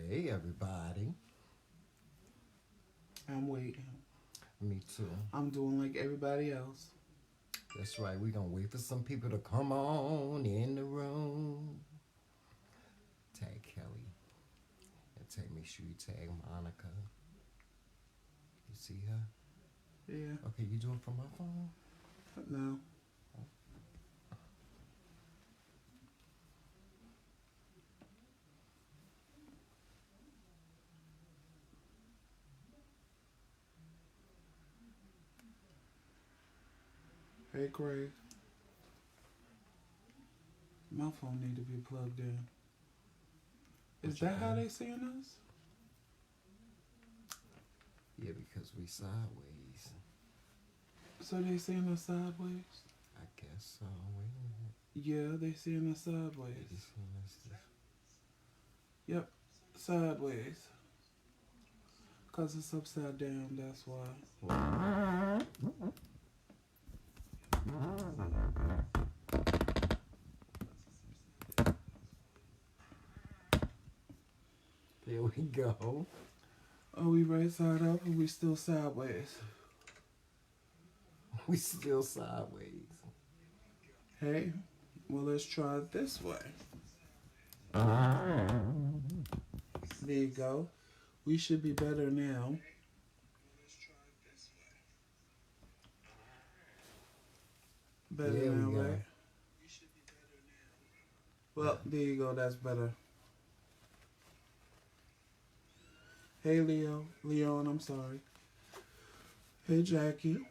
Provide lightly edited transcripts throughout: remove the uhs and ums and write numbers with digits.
Hey, everybody. I'm waiting. Me too. I'm doing like everybody else. That's right. We're going to wait for some people to come on in the room. Tag Kelly. Make sure you tag Monica. You see her? Yeah. Okay, you do it from my phone? No. Hey, Craig. My phone need to be plugged in. Is What you that how got? they seeing us? Yeah, because we sideways. So they seeing us sideways? I guess so. Wait a minute. Yeah, they seeing us They sideways. just seen us this. Yep, sideways. Cause it's upside down. That's why. There we go. Are we right side up or we still sideways? We still sideways. Hey, well let's try it this way. There you go. We should be better now. Better There we now, go. right? Well, there you go. That's better. Hey, Leo. Leon, I'm sorry. Hey, Jackie.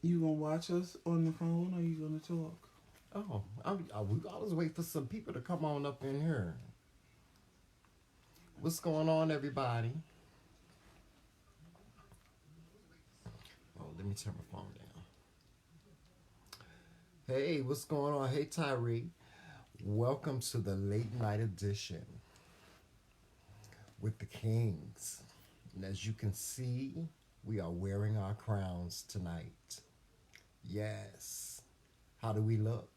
You gonna watch us on the phone or you gonna talk? Oh, I was waiting for some people to come on up in here. What's going on, everybody? Oh, let me turn my phone down. Hey, what's going on? Hey, Tyree. Welcome to the late night edition with the Kingz. And as you can see, we are wearing our crowns tonight. Yes. How do we look?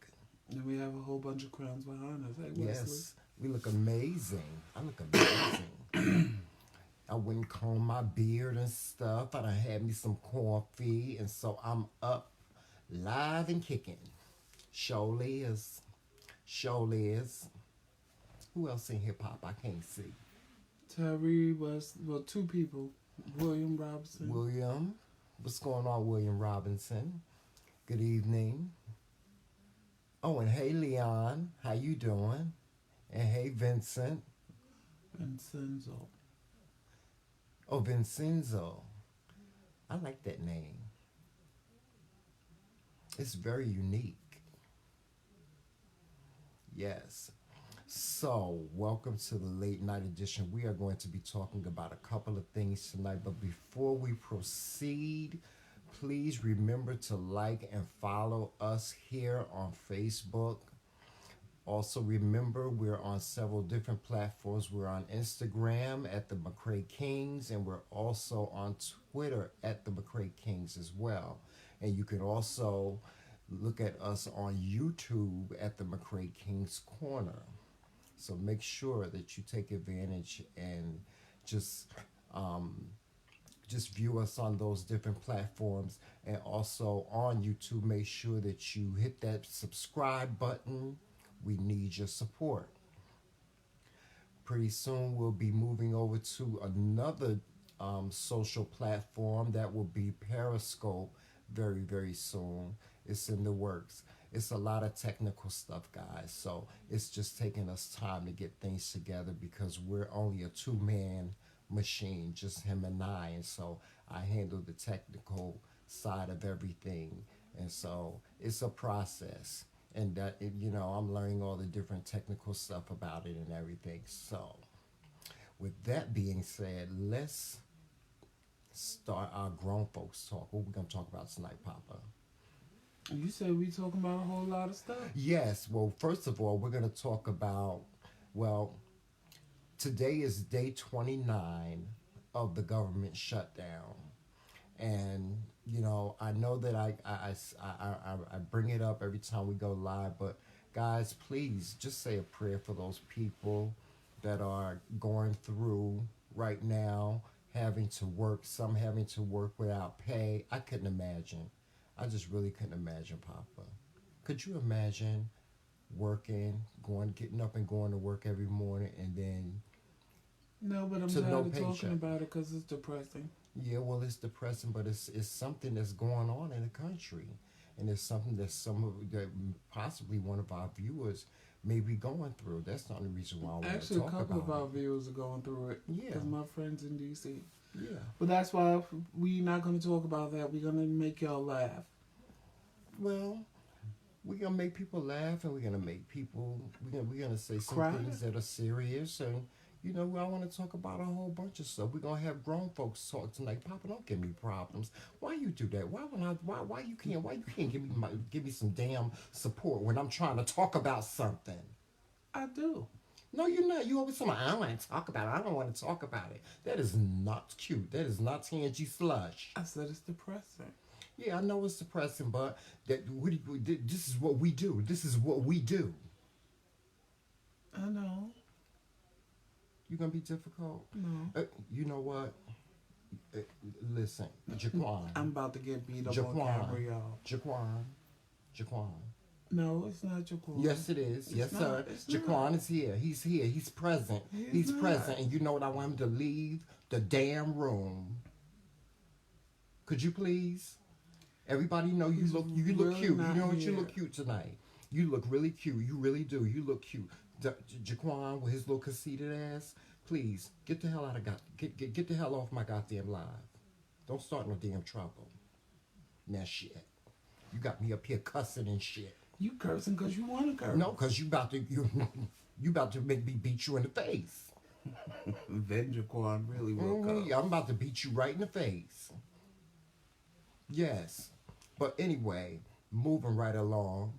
And we have a whole bunch of crowns behind us. Hey, Wesley. Yes, we look amazing. I look amazing. I went and combed my beard and stuff. I done had me some coffee, and so I'm up, live and kicking. Surely is. Surely is. Who else in hip hop? I can't see. Tyree was, well, two people. William Robinson. William. What's going on, William Robinson? Good evening. Oh, and hey, Leon. How you doing? And hey, Vincent. Vincenzo. Oh, Vincenzo. I like that name. It's very unique. Yes. So, welcome to the late night edition. We are going to be talking about a couple of things tonight, but before we proceed, please remember to like and follow us here on Facebook. Also, remember we're on several different platforms. We're on Instagram at TheMKingz, and we're also on Twitter at TheMKingz as well. And you can also look at us on YouTube at the McRae Corner. So make sure that you take advantage and just um, just view us on those different platforms, and also on YouTube. Make sure that you hit that subscribe button. We need your support. Pretty soon we'll be moving over to another social platform that will be Periscope very, very soon. It's in the works. It's a lot of technical stuff, guys. So it's just taking us time to get things together because we're only a two-man machine, just him and I. And so I handle the technical side of everything. And so it's a process. And that, I'm learning all the different technical stuff about it and everything. So, with that being said, let's start our grown folks talk. What we gonna talk about tonight, Papa? You said we talking about a whole lot of stuff. Yes. Well, first of all, we're gonna talk about. Well, today is day 29 of the government shutdown, and you know, I know that I bring it up every time we go live, but guys, please just say a prayer for those people that are going through right now, having to work, some having to work without pay. I couldn't imagine. I just really couldn't imagine, Papa. Could you imagine working, getting up and going to work every morning, and then No, but I'm to tired no of talking paycheck? about it because it's depressing. Yeah, well, it's depressing, but it's something that's going on in the country, and it's something that that possibly one of our viewers may be going through. That's the only reason why I want to Actually, a talk couple of about our it. viewers are going through it Yeah, because my friends in DC. yeah. But that's why we're not going to talk about that. We're going to make y'all laugh. Well, we're gonna make people laugh, and we're gonna make people. We're gonna say some Cry. things that are serious, and I want to talk about a whole bunch of stuff. We're gonna have grown folks talk tonight. Papa, don't give me problems. Why you do that? Why you can't give me some damn support when I'm trying to talk about something? I do. No, you're not. You always say, I don't want to talk about it. I don't want to talk about it. That is not cute. That is not tangy slush. I said it's depressing. Yeah, I know it's depressing, but this is what we do. This is what we do. I know. You gonna be difficult? No. You know what? Uh, Listen, Jaquan, I'm about to get beat up on Jaquan, camera, y'all. Jaquan. No, it's not your call. Yes, it is. It's Yes, not. sir. It's Jaquan not. is here. He's here. He's present. He's not. present. And you know what? I want him to leave the damn room. Could you please? Everybody know you He's look really cute. You not know what? You here. look cute tonight. You look really cute. You really do. You look cute. Jaquan with his little conceited ass. Please get the hell out of get the hell off my goddamn live. Don't start no damn trouble. Now shit. You got me up here cussing and shit. You cursing because you want to curse. No, cause you about to make me beat you in the face. Then Jaquan really woke up. Yeah, I'm about to beat you right in the face. Yes. But anyway, moving right along.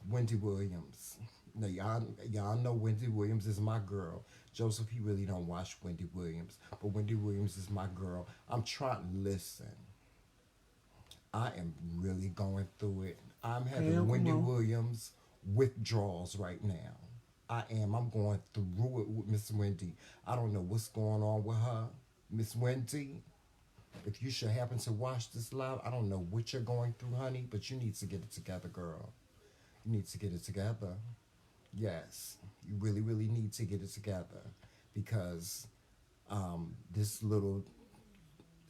Wendy Williams. Now y'all know Wendy Williams is my girl. Joseph, he really don't watch Wendy Williams, but Wendy Williams is my girl. I'm trying to listen. I am really going through it. I'm having Hell, Wendy come on. Williams withdrawals right now. I am. I'm going through it with Miss Wendy. I don't know what's going on with her. Miss Wendy, if you should happen to watch this live, I don't know what you're going through, honey, but you need to get it together, girl. You need to get it together. Yes, you really, really need to get it together because this little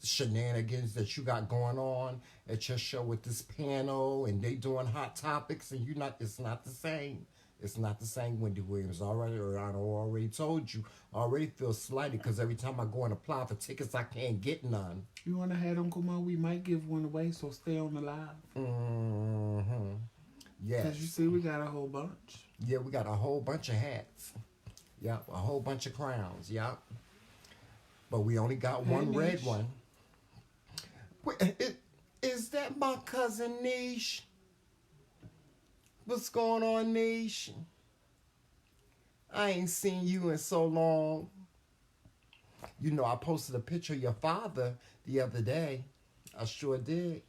shenanigans that you got going on at your show with this panel and they doing hot topics and it's not the same. It's not the same. Wendy Williams already told you. I already feel slighted because every time I go and apply for tickets, I can't get none. You want to have Uncle Mo? We might give one away, so stay on the live. Mm-hmm. Yes. Because you see, we got a whole bunch. Yeah, we got a whole bunch of hats. Yep, a whole bunch of crowns. Yep. But we only got one Hey, red Niche. one. Wait, is that my cousin Niche? What's going on, Niche? I ain't seen you in so long. You know, I posted a picture of your father the other day. I sure did.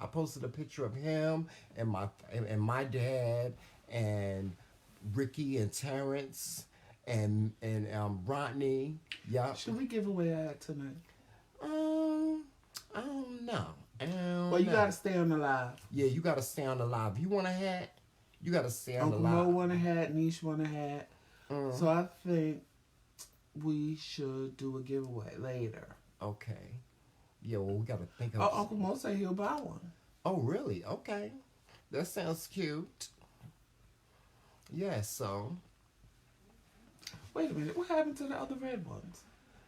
I posted a picture of him and my dad and Ricky and Terrence and Rodney. Yeah. Should we give away a hat tonight? I don't know. Well, you got to stay on the live. Yeah, you gotta stay on the live. You want a hat? You gotta stay on Uncle the Mo live. want a hat, Niche want a hat. So I think we should do a giveaway later. Okay. Yeah, well, we gotta think of. Oh, Uncle Mo said he'll buy one. Oh, really? Okay. That sounds cute. Yeah, so Wait a minute. What happened to the other red ones?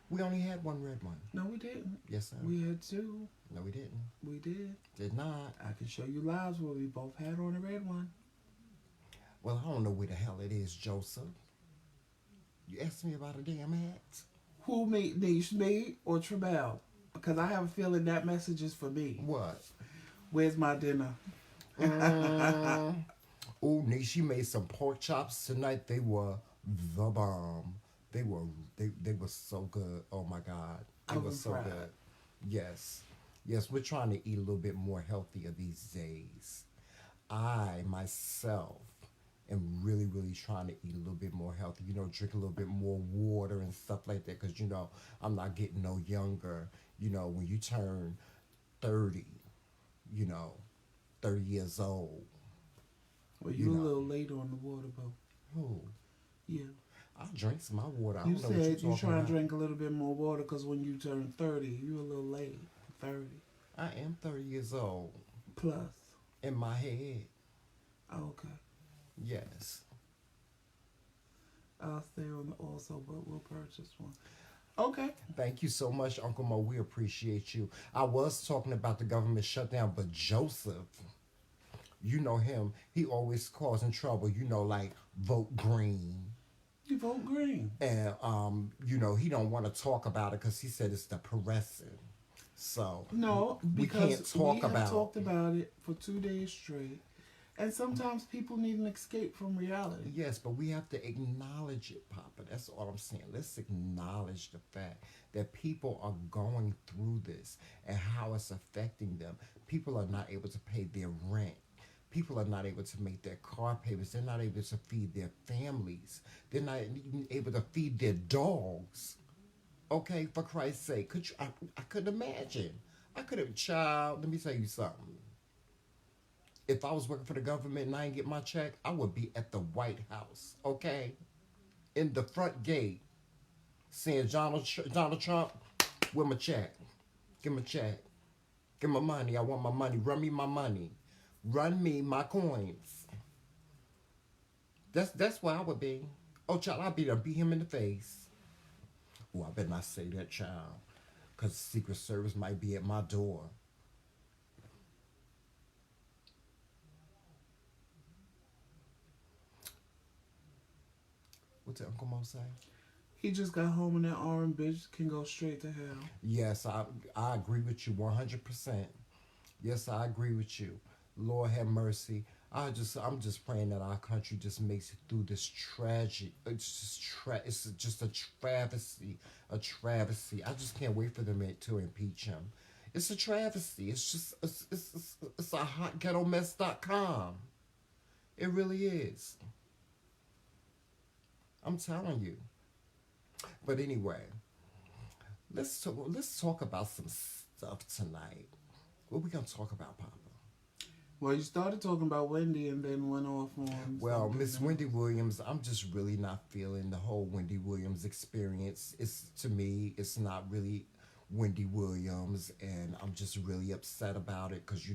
we only had one red one. No, we didn't. Yes, sir. We had two. No, we didn't. We did. Did not. I can show you lives where we both had on a red one. Well, I don't know where the hell it is, Joseph. You asked me about a damn hat. Who made Niche, me or Trebell? Because I have a feeling that message is for me. What? Where's my dinner? Oh, Nishi made some pork chops tonight. They were the bomb. They were so good. Oh my God, they were Oven so fried. good. Yes, Yes, we're trying to eat a little bit more healthier these days. I myself am really, really trying to eat a little bit more healthy. Drink a little bit more water and stuff like that. Because I'm not getting no younger. When you turn 30, you know, 30 years old, Well, you you a know. little late on the water, bro. Who? Yeah. I drink some my water. I You don't know what you're said you talking trying to about. drink a little bit more water because when you turn 30, you a little late. 30 I am 30 years old plus. in my head. Okay. Yes. I'll stay on the also, but we'll purchase one. Okay. Thank you so much, Uncle Mo. We appreciate you. I was talking about the government shutdown, but Joseph, you know him. He always causing trouble. Like vote green, You vote green. and he don't want to talk about it because he said it's depressing. So No, we can't because we talk have about. talked about it for 2 days straight. And sometimes people need an escape from reality. Yes, but we have to acknowledge it, Papa. That's all I'm saying. Let's acknowledge the fact that people are going through this and how it's affecting them. People are not able to pay their rent. People are not able to make their car payments. They're not able to feed their families. They're not even able to feed their dogs. Okay, for Christ's sake, could you? I couldn't imagine. I could have, child. Let me tell you something. If I was working for the government and I didn't get my check, I would be at the White House, okay? In the front gate, saying, Donald Trump, with my check. Give me a check. Give me my money. I want my money. Run me my money. Run me my coins. That's where I would be. Oh, child, I'd be there, beat him in the face. Oh, I better not say that, child. Because Secret Service might be at my door. What's that Uncle Mo say? He just got home and that orange bitch can go straight to hell. Yes, I agree with you 100%. Yes, I agree with you. Lord have mercy. I'm just praying that our country just makes it through this tragic. It's just a travesty, a travesty. I just can't wait for them to impeach him. It's a travesty. It's just it's a hotghettomess.com. It really is. I'm telling you. But anyway, let's talk about some stuff tonight. What we gonna talk about, Papa? Well, you started talking about Wendy and then went off on Well, something Miss else. Wendy Williams, I'm just really not feeling the whole Wendy Williams experience. It's to me, it's not really Wendy Williams, and I'm just really upset about it because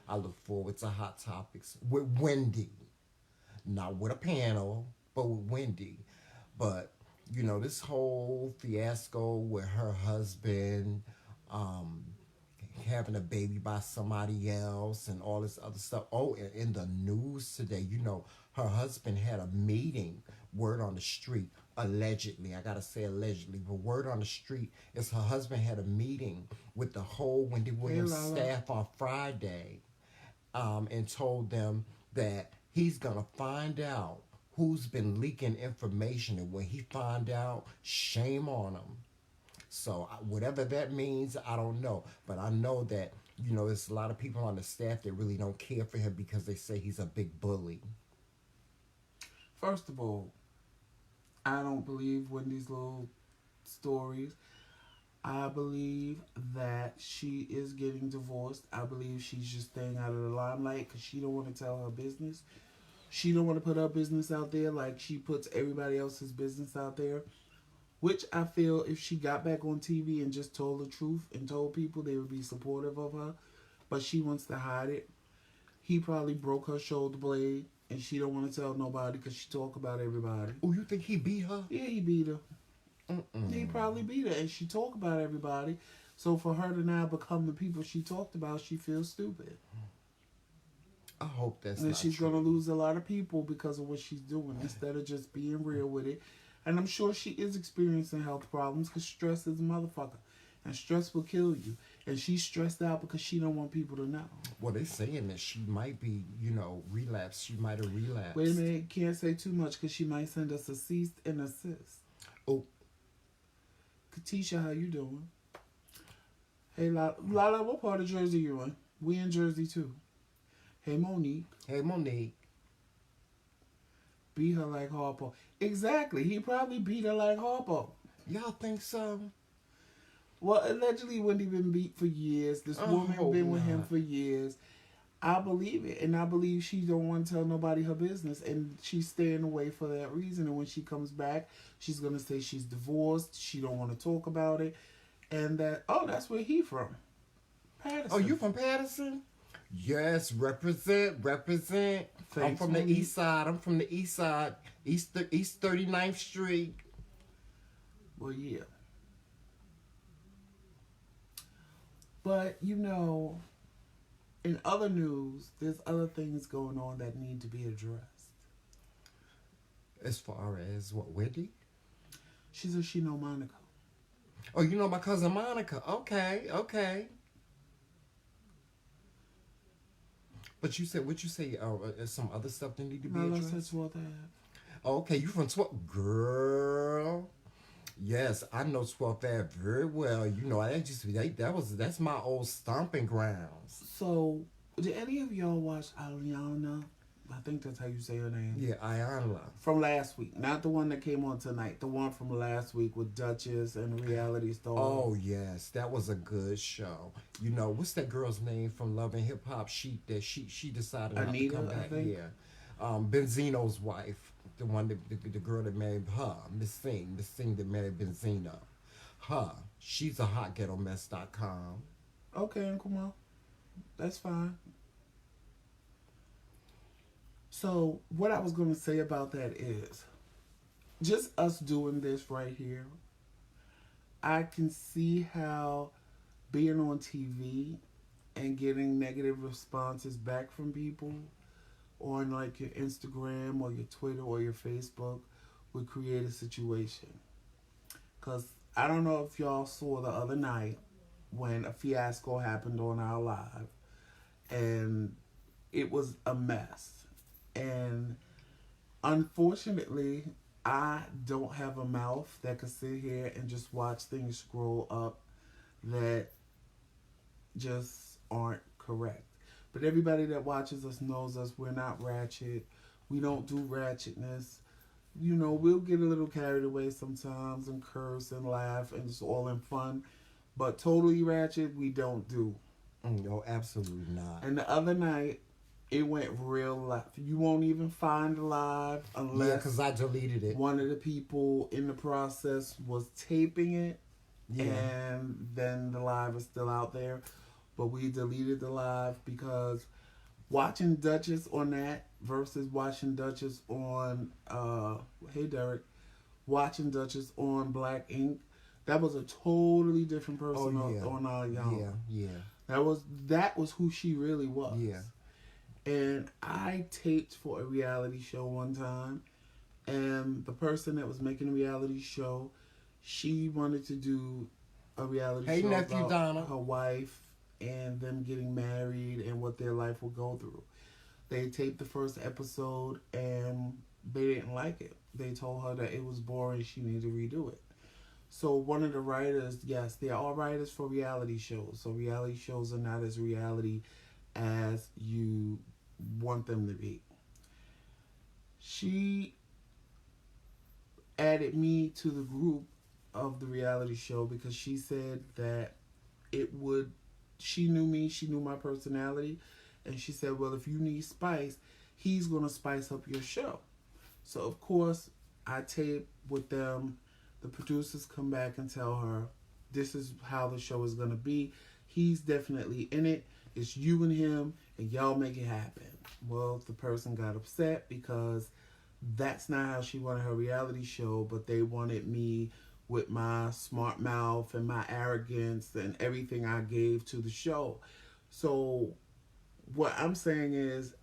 I look forward to Hot Topics with Wendy, not with a panel, but with Wendy. But this whole fiasco with her husband, um, having a baby by somebody else and all this other stuff. Oh, and in the news today, her husband had a meeting, word on the street, allegedly. I gotta say allegedly, but word on the street is her husband had a meeting with the whole Wendy Williams Lala. staff on Friday, and told them that he's gonna find out who's been leaking information, and when he find out, shame on him. So whatever that means, I don't know. But I know that there's a lot of people on the staff that really don't care for him because they say he's a big bully. First of all, I don't believe Wendy's little stories. I believe that she is getting divorced. I believe she's just staying out of the limelight because she don't want to tell her business. She don't want to put her business out there like she puts everybody else's business out there. Which I feel if she got back on TV and just told the truth and told people, they would be supportive of her. But she wants to hide it. He probably broke her shoulder blade and she don't want to tell nobody because she talk about everybody. Oh, you think he beat her? Yeah, he beat her. Mm-mm. He probably beat her and she talk about everybody. So for her to now become the people she talked about, she feels stupid. I hope that's And not she's true. going to lose a lot of people because of what she's doing instead of just being real with it. And I'm sure she is experiencing health problems because stress is a motherfucker. And stress will kill you. And she's stressed out because she don't want people to know. Well, they're saying that she might be, relapsed. She might have relapsed. Wait a minute, can't say too much because she might send us a cease and assist. Oh, Katisha, how you doing? Hey, Lala, what part of Jersey you in? We in Jersey too. Hey, Monique. Hey, Monique. Beat her like Harpo. Exactly. He probably beat her like Harpo. Y'all think so? Well, allegedly, Wendy been beat for years. This woman been with him not. for years. I believe it, and I believe she don't want to tell nobody her business, and she's staying away for that reason. And when she comes back, she's gonna say she's divorced. She don't want to talk about it, and that that's where he from, Patterson. Oh, you from Patterson? Yes, represent. Thanks, I'm from Monique. the east side. East 39th Street. Well, yeah, but in other news, there's other things going on that need to be addressed. As far as what, Wendy? She says she know Monica. Oh, you know my cousin Monica. Okay. But you said, what you say? Some other stuff that need to be No, addressed. that's what that. Oh, okay, you from 12th, girl. Yes, I know 12th Ave very well. You know, that's my old stomping grounds. So, did any of y'all watch Aliana? I think that's how you say her name. Yeah, Ayanla. From last week, not the one that came on tonight. The one from last week with Duchess and Reality Star. Oh yes, that was a good show. You know, what's that girl's name from Love and Hip Hop? She decided not Anita, to come back. I think. Yeah, Benzino's wife, the one the girl that married her, Miss Singh that married Benzino. She's a hotghettomess.com. Okay, and come on, that's fine. So, what I was going to say about that is just us doing this right here. I can see how being on TV and getting negative responses back from people on like your Instagram or your Twitter or your Facebook would create a situation. Because I don't know if y'all saw the other night when a fiasco happened on our live and it was a mess. And unfortunately, I don't have a mouth that could sit here and just watch things scroll up that just aren't correct. But everybody that watches us knows us. We're not ratchet. We don't do ratchetness. We'll get a little carried away sometimes and curse and laugh and it's all in fun. But totally ratchet, we don't do. No, absolutely not. And the other night, it went real left. You won't even find the live unless because I deleted it. one of the people in the process was taping it, and then the live is still out there. But we deleted the live because watching Duchess on that versus watching Duchess on hey Derek, watching Duchess on Black Ink, that was a totally different person on our young. Yeah. That was who she really was. Yeah. And I taped for a reality show one time, and the person that was making the reality show, she wanted to do a reality show nephew about Donna. her wife and them getting married and what their life will go through. They taped the first episode and they didn't like it. They told her that it was boring, she needed to redo it. So one of the writers, yes, they're all writers for reality shows. So reality shows are not as reality as you want them to be. She added me to the group of the reality show because she said that she knew me, she knew my personality, and she said, well, if you need spice, he's going to spice up your show. So of course I tape with them. The producers come back and tell her this is how the show is going to be. He's definitely in it. It's you and him, and y'all make it happen. Well, the person got upset because that's not how she wanted her reality show, but they wanted me with my smart mouth and my arrogance and everything I gave to the show. So what I'm saying is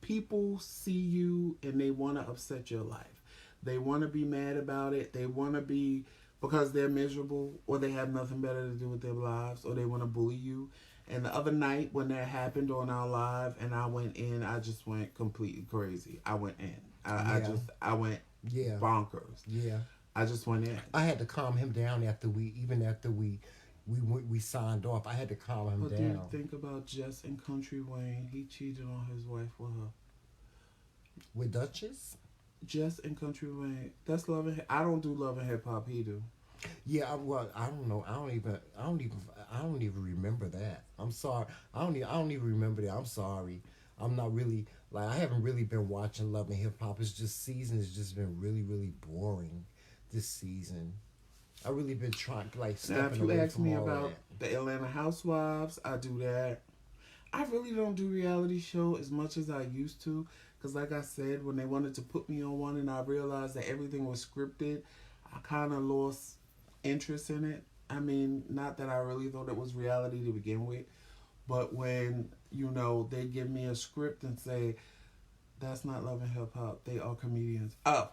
people see you and they want to upset your life. They want to be mad about it. They want to be, because they're miserable or they have nothing better to do with their lives, or they want to bully you. And the other night when that happened on our live and I went in, I just went completely crazy. I went in. I went bonkers. Yeah. I just went in. I had to calm him down after we we signed off. I had to calm him But do you down. think about Jess and Country Wayne? He cheated on his wife with her. With Duchess? Jess and Country Wayne. That's Love and I don't do Love and Hip Hop. He do. Yeah, well, I don't know. I don't even remember that. I'm sorry. I don't even remember that. I'm sorry. I'm not really like I haven't really been watching Love and Hip Hop. It's just season has just been really really boring this season. I really been trying like Now, if stepping you away ask from me all of about that. the Atlanta Housewives, I do that. I really don't do reality show as much as I used to. Because, like I said, when they wanted to put me on one and I realized that everything was scripted, I kind of lost interest in it. I mean, not that I really thought it was reality to begin with, but when, they give me a script and say, that's not Love and Hip Hop, they are comedians. Oh.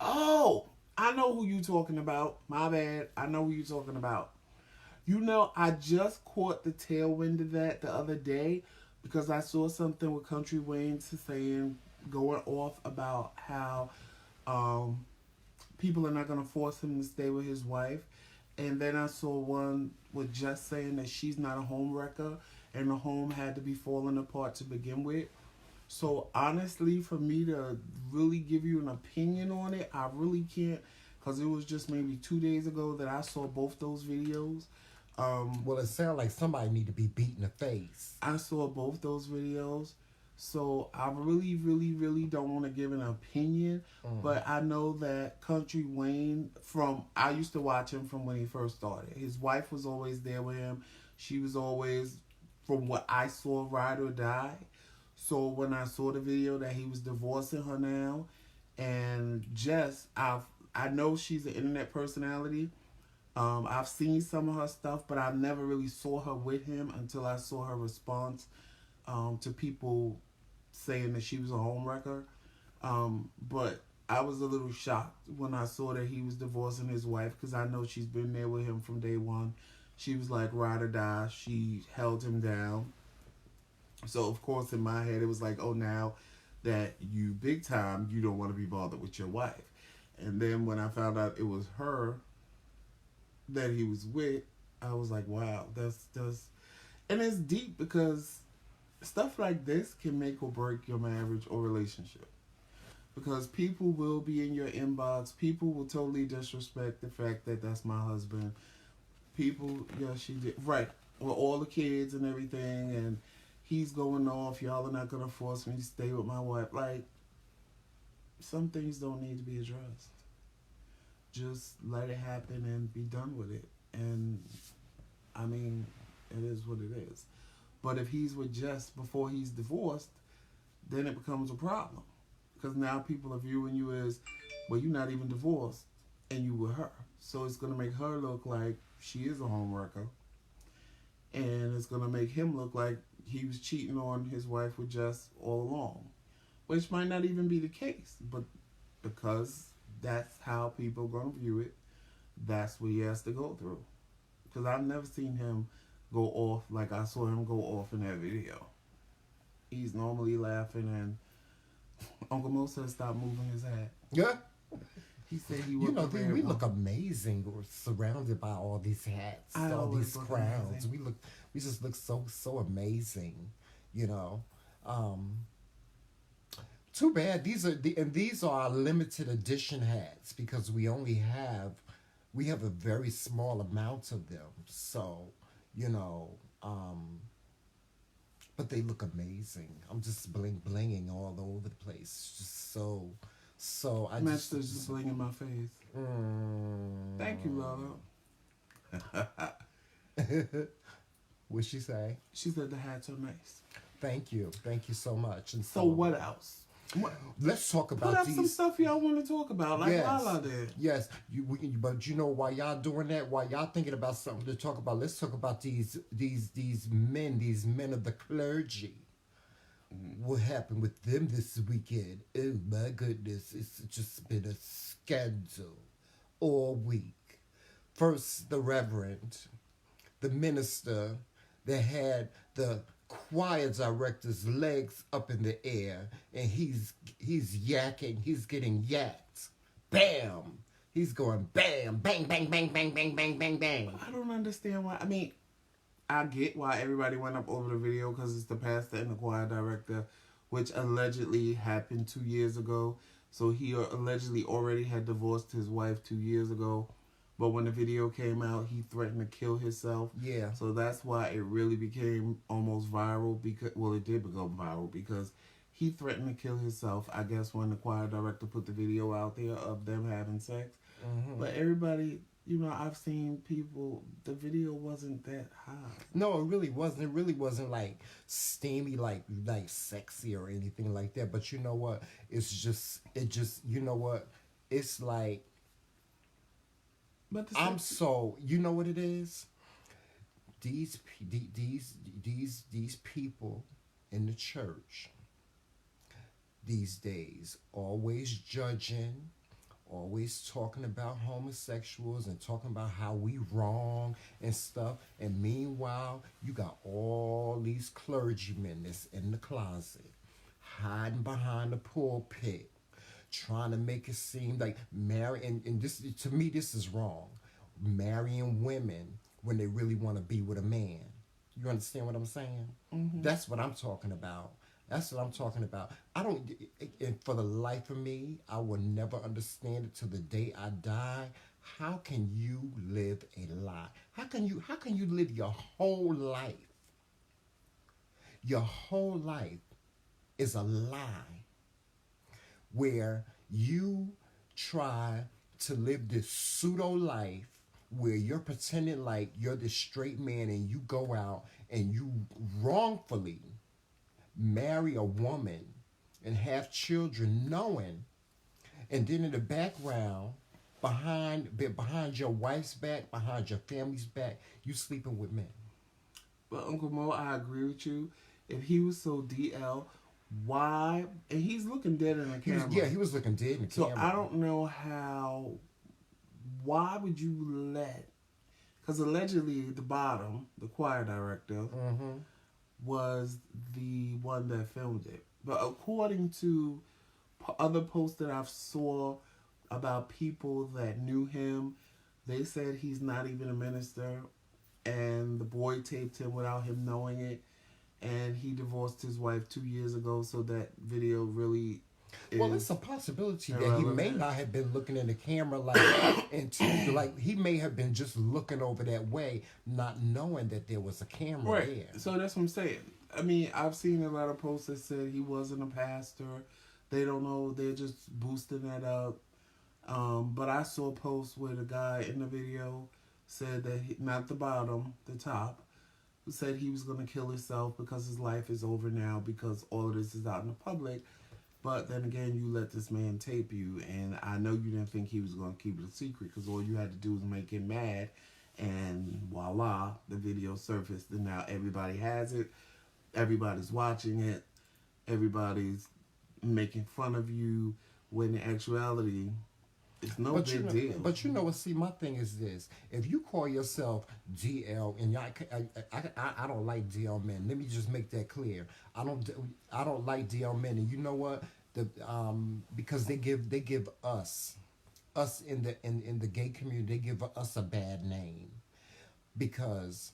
Oh! I know who you talking about. My bad. I know who you talking about. I just caught the tailwind of that the other day because I saw something with Country Wayne saying, going off about how um, people are not going to force him to stay with his wife. And then I saw one with just saying that she's not a home wrecker and the home had to be falling apart to begin with. So honestly, for me to really give you an opinion on it, I really can't because it was just maybe 2 days ago that I saw both those videos. Well, it sounds like somebody need to be beat in the face. I saw both those videos. So I really, really, really don't want to give an opinion. But I know that Country Wayne, I used to watch him from when he first started. His wife was always there with him. She was always, from what I saw, ride or die. So when I saw the video that he was divorcing her now, and Jess, I know she's an internet personality. I've seen some of her stuff, but I never really saw her with him until I saw her response to people saying that she was a homewrecker. But I was a little shocked when I saw that he was divorcing his wife because I know she's been there with him from day one. She was like ride or die. She held him down. So, of course, in my head, it was like, oh, now that you big time, you don't want to be bothered with your wife. And then when I found out it was her that he was with, I was like, wow, that's and it's deep because stuff like this can make or break your marriage or relationship. Because people will be in your inbox. People will totally disrespect the fact that that's my husband. People, yeah, she did. Right. With all the kids and everything. And he's going off. Y'all are not going to force me to stay with my wife. Like, some things don't need to be addressed. Just let it happen and be done with it. And, I mean, it is what it is. But if he's with Jess before he's divorced, then it becomes a problem. Because now people are viewing you as, well, you're not even divorced, and you with her. So it's going to make her look like she is a homewrecker. And it's going to make him look like he was cheating on his wife with Jess all along. Which might not even be the case. But because that's how people are going to view it, that's what he has to go through. Because I've never seen him go off like I saw him go off in that video. He's normally laughing and Uncle Mo said stop moving his hat. Yeah. He said he You would. know, we look amazing. We're surrounded by all these hats, all these crowns. Amazing. We just look so amazing. You know, too bad these are our limited edition hats because we have a very small amount of them. So, you know, but they look amazing. I'm just blinging all over the place. Just so I Master's just bling in my face. Thank you, Lolo. What'd she say? She said the hats are nice. Thank you so much. And So what else? Let's talk about Put up these. some stuff y'all want to talk about, like Yes. Lala did. Yes, but you know why y'all doing that? Why y'all thinking about something to talk about? Let's talk about these men of the clergy. What happened with them this weekend? Oh my goodness, it's just been a scandal all week. First, the Reverend, the minister that had the choir director's legs up in the air, and he's yakking, he's getting yacked. Bam! He's going bam, bang, bang, bang, bang, bang, bang, bang, bang. I don't understand why. I mean, I get why everybody went up over the video because it's the pastor and the choir director, which allegedly happened 2 years ago. So he allegedly already had divorced his wife 2 years ago. But when the video came out, he threatened to kill himself. Yeah. So that's why it really became almost viral. Well, it did become viral because he threatened to kill himself, I guess, when the choir director put the video out there of them having sex. Mm-hmm. But everybody, I've seen people, the video wasn't that hot. No, it really wasn't. It really wasn't like steamy, like sexy or anything like that. But you know what? It just, you know what? It's like, you know what it is? These people in the church these days always judging, always talking about homosexuals and talking about how we wrong and stuff. And meanwhile, you got all these clergymen that's in the closet, hiding behind the pulpit, trying to make it seem like and this, to me, this is wrong. Marrying women when they really want to be with a man. You understand what I'm saying? Mm-hmm. That's what I'm talking about. That's what I'm talking about. And for the life of me, I will never understand it till the day I die. How can you live a lie? How can you live your whole life? Your whole life is a lie where you try to live this pseudo life where you're pretending like you're this straight man and you go out and you wrongfully marry a woman and have children knowing, and then in the background, behind your wife's back, behind your family's back, you sleeping with men. But Uncle Mo, I agree with you. If he was so DL, why? And he's looking dead in the camera. He was looking dead in the camera. So I don't know how. Why would you let? Because allegedly, the bottom, the choir director, mm-hmm. was the one that filmed it. But according to other posts that I've saw about people that knew him, they said he's not even a minister, and the boy taped him without him knowing it, and he divorced his wife 2 years ago. So that video really. Well, it's a possibility that he may not have been looking in the camera like he may have been just looking over that way, not knowing that there was a camera there. So that's what I'm saying. I mean, I've seen a lot of posts that said he wasn't a pastor. They don't know. They're just boosting that up. But I saw a post where the guy in the video said that not the bottom, the top, said he was going to kill himself because his life is over now because all of this is out in the public. But then again, you let this man tape you, and I know you didn't think he was going to keep it a secret because all you had to do was make him mad, and voila, the video surfaced, and now everybody has it, everybody's watching it, everybody's making fun of you, when in actuality, it's no big deal. But you know what? See, my thing is this: if you call yourself DL, and I don't like DL men. Let me just make that clear. I don't like DL men, and you know what? Because they give us in the gay community, they give us a bad name because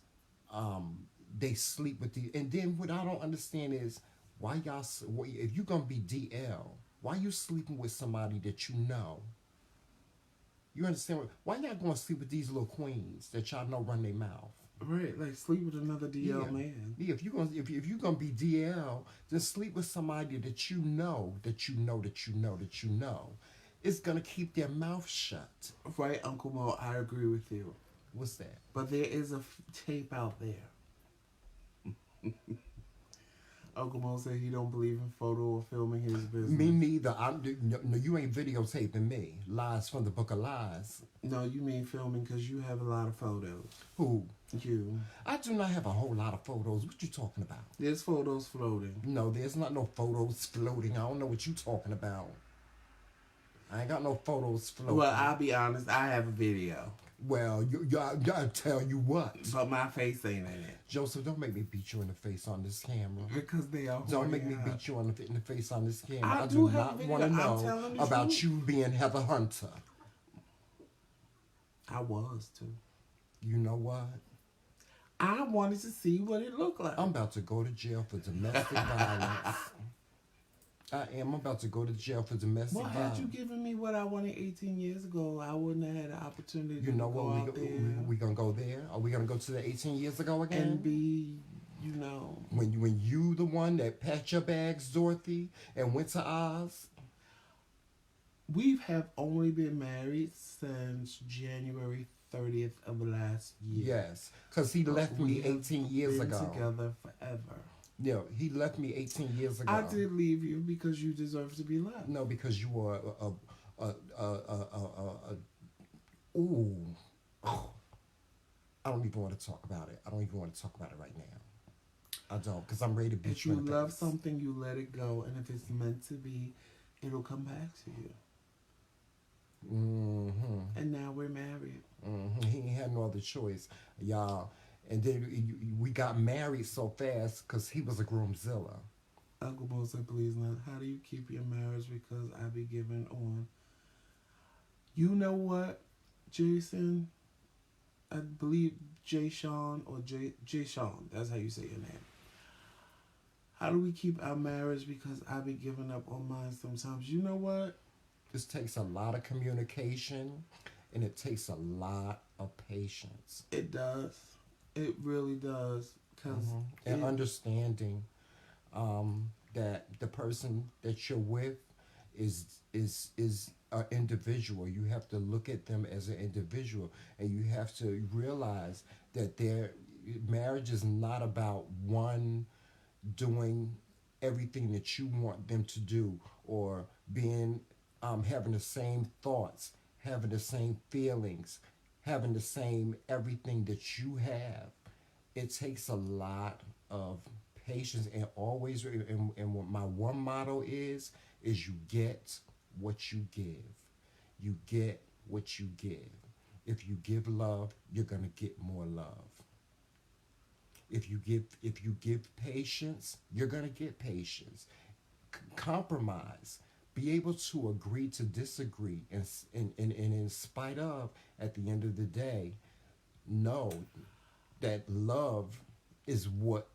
they sleep with the. And then what I don't understand is why y'all. If you're gonna be DL, why you sleeping with somebody that you know? You understand? Why y'all going to sleep with these little queens that y'all know run their mouth? Right, like sleep with another DL man. Yeah, if you're gonna be DL, then sleep with somebody that you know. It's gonna keep their mouth shut. Right, Uncle Mo, I agree with you. What's that? But there is a tape out there. Uncle Mo said he don't believe in photo or filming his business. Me neither. No, you ain't videotaping me. Lies from the book of lies. No, you mean filming because you have a lot of photos. Who? You. I do not have a whole lot of photos. What you talking about? There's photos floating. No, there's not no photos floating. I don't know what you talking about. I ain't got no photos floating. Well, I'll be honest. I have a video. Well, I tell you what. But my face ain't in it. Joseph, don't make me beat you in the face on this camera. Because they are. Don't make me beat you in the face on this camera. I do do not want to know about you being Heather Hunter. I was too. You know what? I wanted to see what it looked like. I'm about to go to jail for domestic violence. I am. I'm about to go to jail for domestic Well, violence. had you given me what I wanted 18 years ago, I wouldn't have had the opportunity You know to go what? out there We gonna go there? Are we gonna go to the 18 years ago again? and be, you know. When you the one that packed your bags, Dorothy, and went to Oz? We have only been married since January 30th of last year. Yes, because he left We me have 18 years been ago. together forever. Yeah, he left me 18 years ago. I did leave you because you deserve to be left. No, because you were a ooh. Oh, I don't even want to talk about it. I don't even want to talk about it right now. I don't, because I'm ready to beat If you you in the love face. something, you let it go, and if it's meant to be, it'll come back to you. Mm-hmm. And now we're married. Mm-hmm. He ain't had no other choice, y'all. And then we got married so fast because he was a groomzilla. Uncle Bo said, please, not. How do you keep your marriage? Because I be giving on. You know what, Jason? I believe Jay Sean or Jay Sean. That's how you say your name. How do we keep our marriage? Because I be giving up on mine sometimes. You know what? This takes a lot of communication, and it takes a lot of patience. It does. It really does. Cause And understanding that the person that you're with is an individual. You have to look at them as an individual, and you have to realize that their marriage is not about one doing everything that you want them to do, or being having the same thoughts, having the same feelings, having the same everything that you have. It takes a lot of patience, and always, and what my one motto is you get what you give. You get what you give. If you give love, you're gonna get more love. If you give patience, you're gonna get patience. Compromise. Be able to agree to disagree, and in spite of, at the end of the day, know that love is what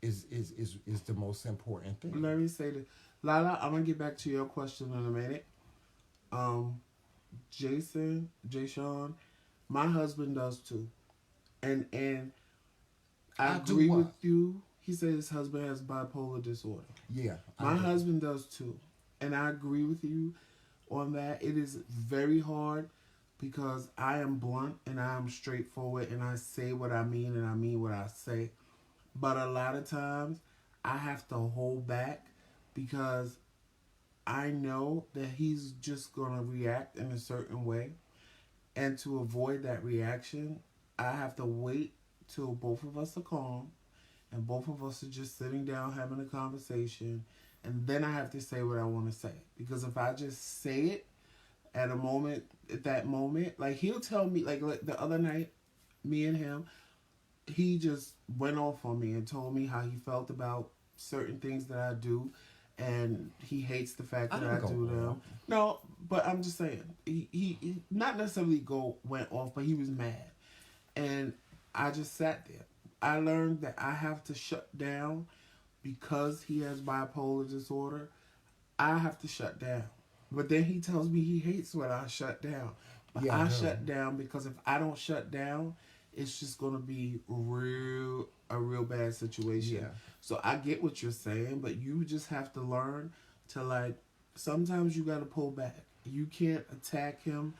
is the most important thing. let me say this. Lala, I'm gonna get back to your question in a minute. Jason, Jay Sean, my husband does too. And I do agree what? with you. He said his husband has bipolar disorder. Yeah, My husband does too. And I agree with you on that. It is very hard because I am blunt and I am straightforward and I say what I mean and I mean what I say. But a lot of times I have to hold back because I know that he's just going to react in a certain way. And to avoid that reaction, I have to wait till both of us are calm and both of us are just sitting down having a conversation, and then I have to say what I want to say. Because if I just say it at that moment, like he'll tell me, like the other night, me and him, he just went off on me and told me how he felt about certain things that I do, and he hates the fact that I do them. No, but I'm just saying, he not necessarily went off, but he was mad, and I just sat there. I learned that I have to shut down because he has bipolar disorder. I have to shut down. But then he tells me he hates when I shut down. But Yeah, I shut down because if I don't shut down, it's just gonna be a real bad situation. Yeah. So I get what you're saying, but you just have to learn to, like, sometimes you gotta pull back. You can't attack him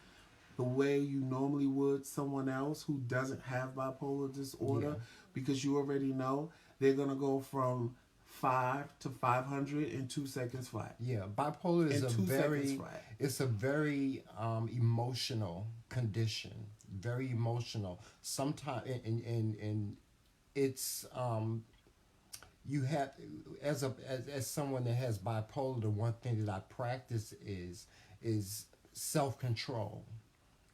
the way you normally would someone else who doesn't have bipolar disorder, because you already know they're going to go from 5 to 500 in 2 seconds flat. Yeah, bipolar is it's a very emotional condition, very emotional. Sometimes, and it's you have, as someone that has bipolar, the one thing that I practice is self-control.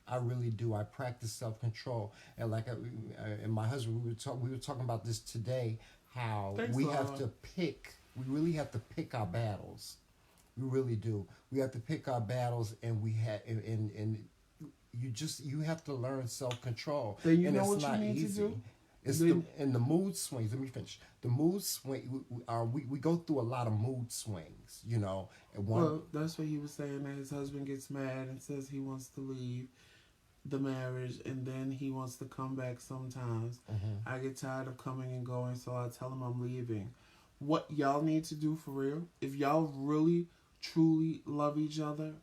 I really do. I practice self-control, and and my husband, we were talking about this today. How we have to pick. We really have to pick our battles. We really do. We have to pick our battles, and we have and you have to learn self-control, Then you and know it's what you not need to easy. do. It's Then, the mood swings. Let me finish. The mood swing. We go through a lot of mood swings. And one. well, that's what he was saying. That his husband gets mad and says he wants to leave the marriage, and then he wants to come back sometimes. Mhm. I get tired of coming and going, so I tell him I'm leaving. What y'all need to do for real, if y'all really, truly love each other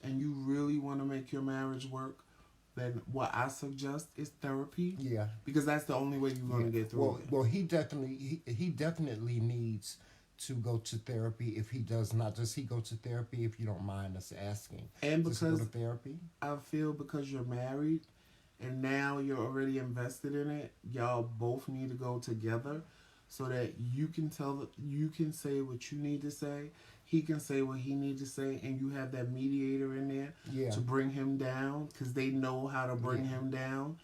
and you really want to make your marriage work, then what I suggest is therapy, Yeah. because that's the only way you're going Yeah. to get through Well, it. well, he definitely needs to go to therapy. If he does not, does he go to therapy? If you don't mind us asking, And does he go to because therapy? I feel because you're married and now you're already invested in it, y'all both need to go together so that you can say what you need to say, he can say what he needs to say, and you have that mediator in there Yeah. to bring him down because they know how to bring Yeah. him down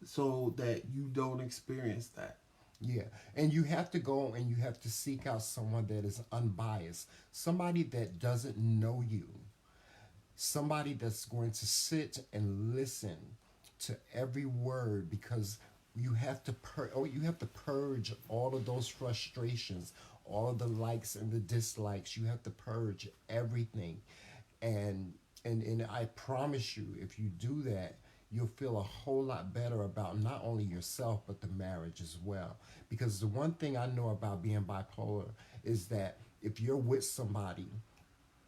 so that you don't experience that. Yeah, and you have to go and you have to seek out someone that is unbiased, somebody that doesn't know you, somebody that's going to sit and listen to every word, because you have to purge all of those frustrations, all of the likes and the dislikes. You have to purge everything, and and I promise you, if you do that, you'll feel a whole lot better about not only yourself but the marriage as well. Because the one thing I know about being bipolar is that if you're with somebody,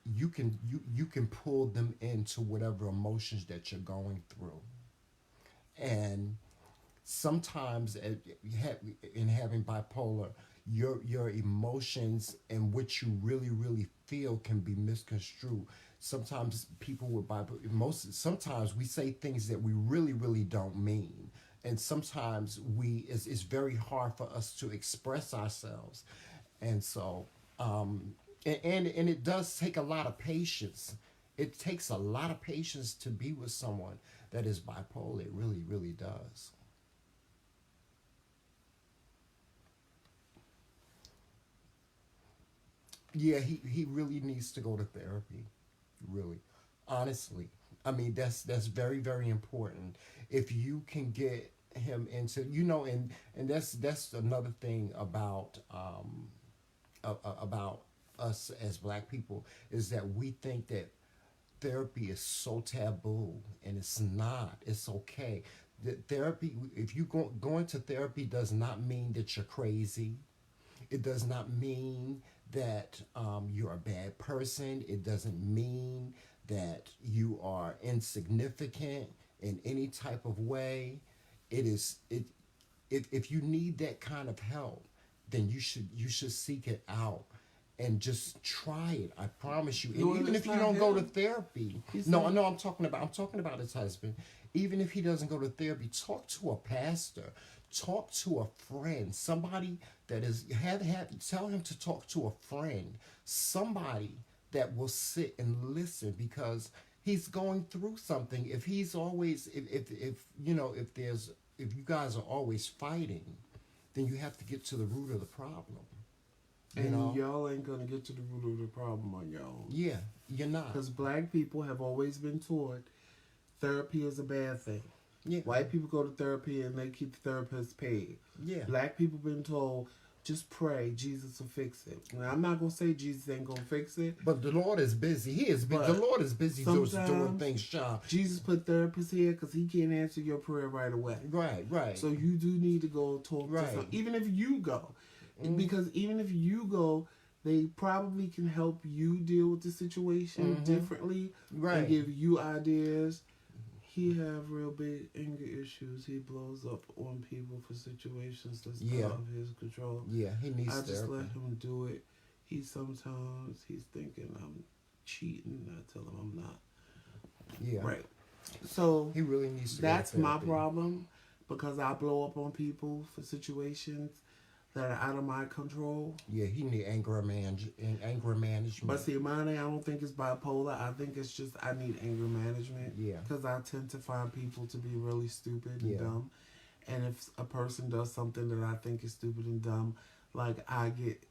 you can pull them into whatever emotions that you're going through. And sometimes in having bipolar, your emotions and what you really feel can be misconstrued. Sometimes people with bipolar, sometimes we say things that we really don't mean, and sometimes it's very hard for us to express ourselves. And so and it does take a lot of patience. It takes a lot of patience to be with someone that is bipolar. It really does. Yeah, he really needs to go to therapy. Really, honestly, I mean that's very important. If you can get him into, and that's another thing about us as black people, is that we think that therapy is so taboo, and it's not. It's okay. The therapy, if you go into therapy, does not mean that you're crazy. It does not mean that you're a bad person. It doesn't mean that you are insignificant in any type of way. It is it if you need that kind of help, then you should seek it out and just try it. I promise you. And No, even it's if you not don't go to him. therapy, He no, said, no, I'm talking about his husband. Even if he doesn't go to therapy, talk to a pastor, talk to a friend, somebody that is have tell him to talk to a friend, somebody that will sit and listen, because he's going through something. If he's always if you guys are always fighting, then you have to get to the root of the problem. You and know? y'all ain't going to get to the root of the problem on your own. Yeah, you're not. Because black people have always been taught therapy is a bad thing. Yeah, White people go to therapy and they keep the therapist paid. yeah. Black people been told just pray, Jesus will fix it. Now I'm not gonna say Jesus ain't gonna fix it, But the Lord is busy. The but Lord is busy doing sometimes things, Sean. Jesus put therapists here because he can't answer your prayer right away. Right, right, So you do need to go talk to right. some, even if you go, Mm-hmm. because even if you go, they probably can help you deal with the situation Mm-hmm. differently Right. and give you ideas. He have real big anger issues. He blows up on people for situations that's Yeah. out of his control. Yeah, he needs I just therapy. let him do it. He's thinking I'm cheating. I tell him I'm not. Yeah. Right. So He really needs to that's go to my therapy. problem because I blow up on people for situations that are out of my control. Yeah, he need anger management. But see, mine, I don't think it's bipolar. I think it's just I need anger management. Yeah. Because I tend to find people to be really stupid and Yeah. dumb. And if a person does something that I think is stupid and dumb, like I get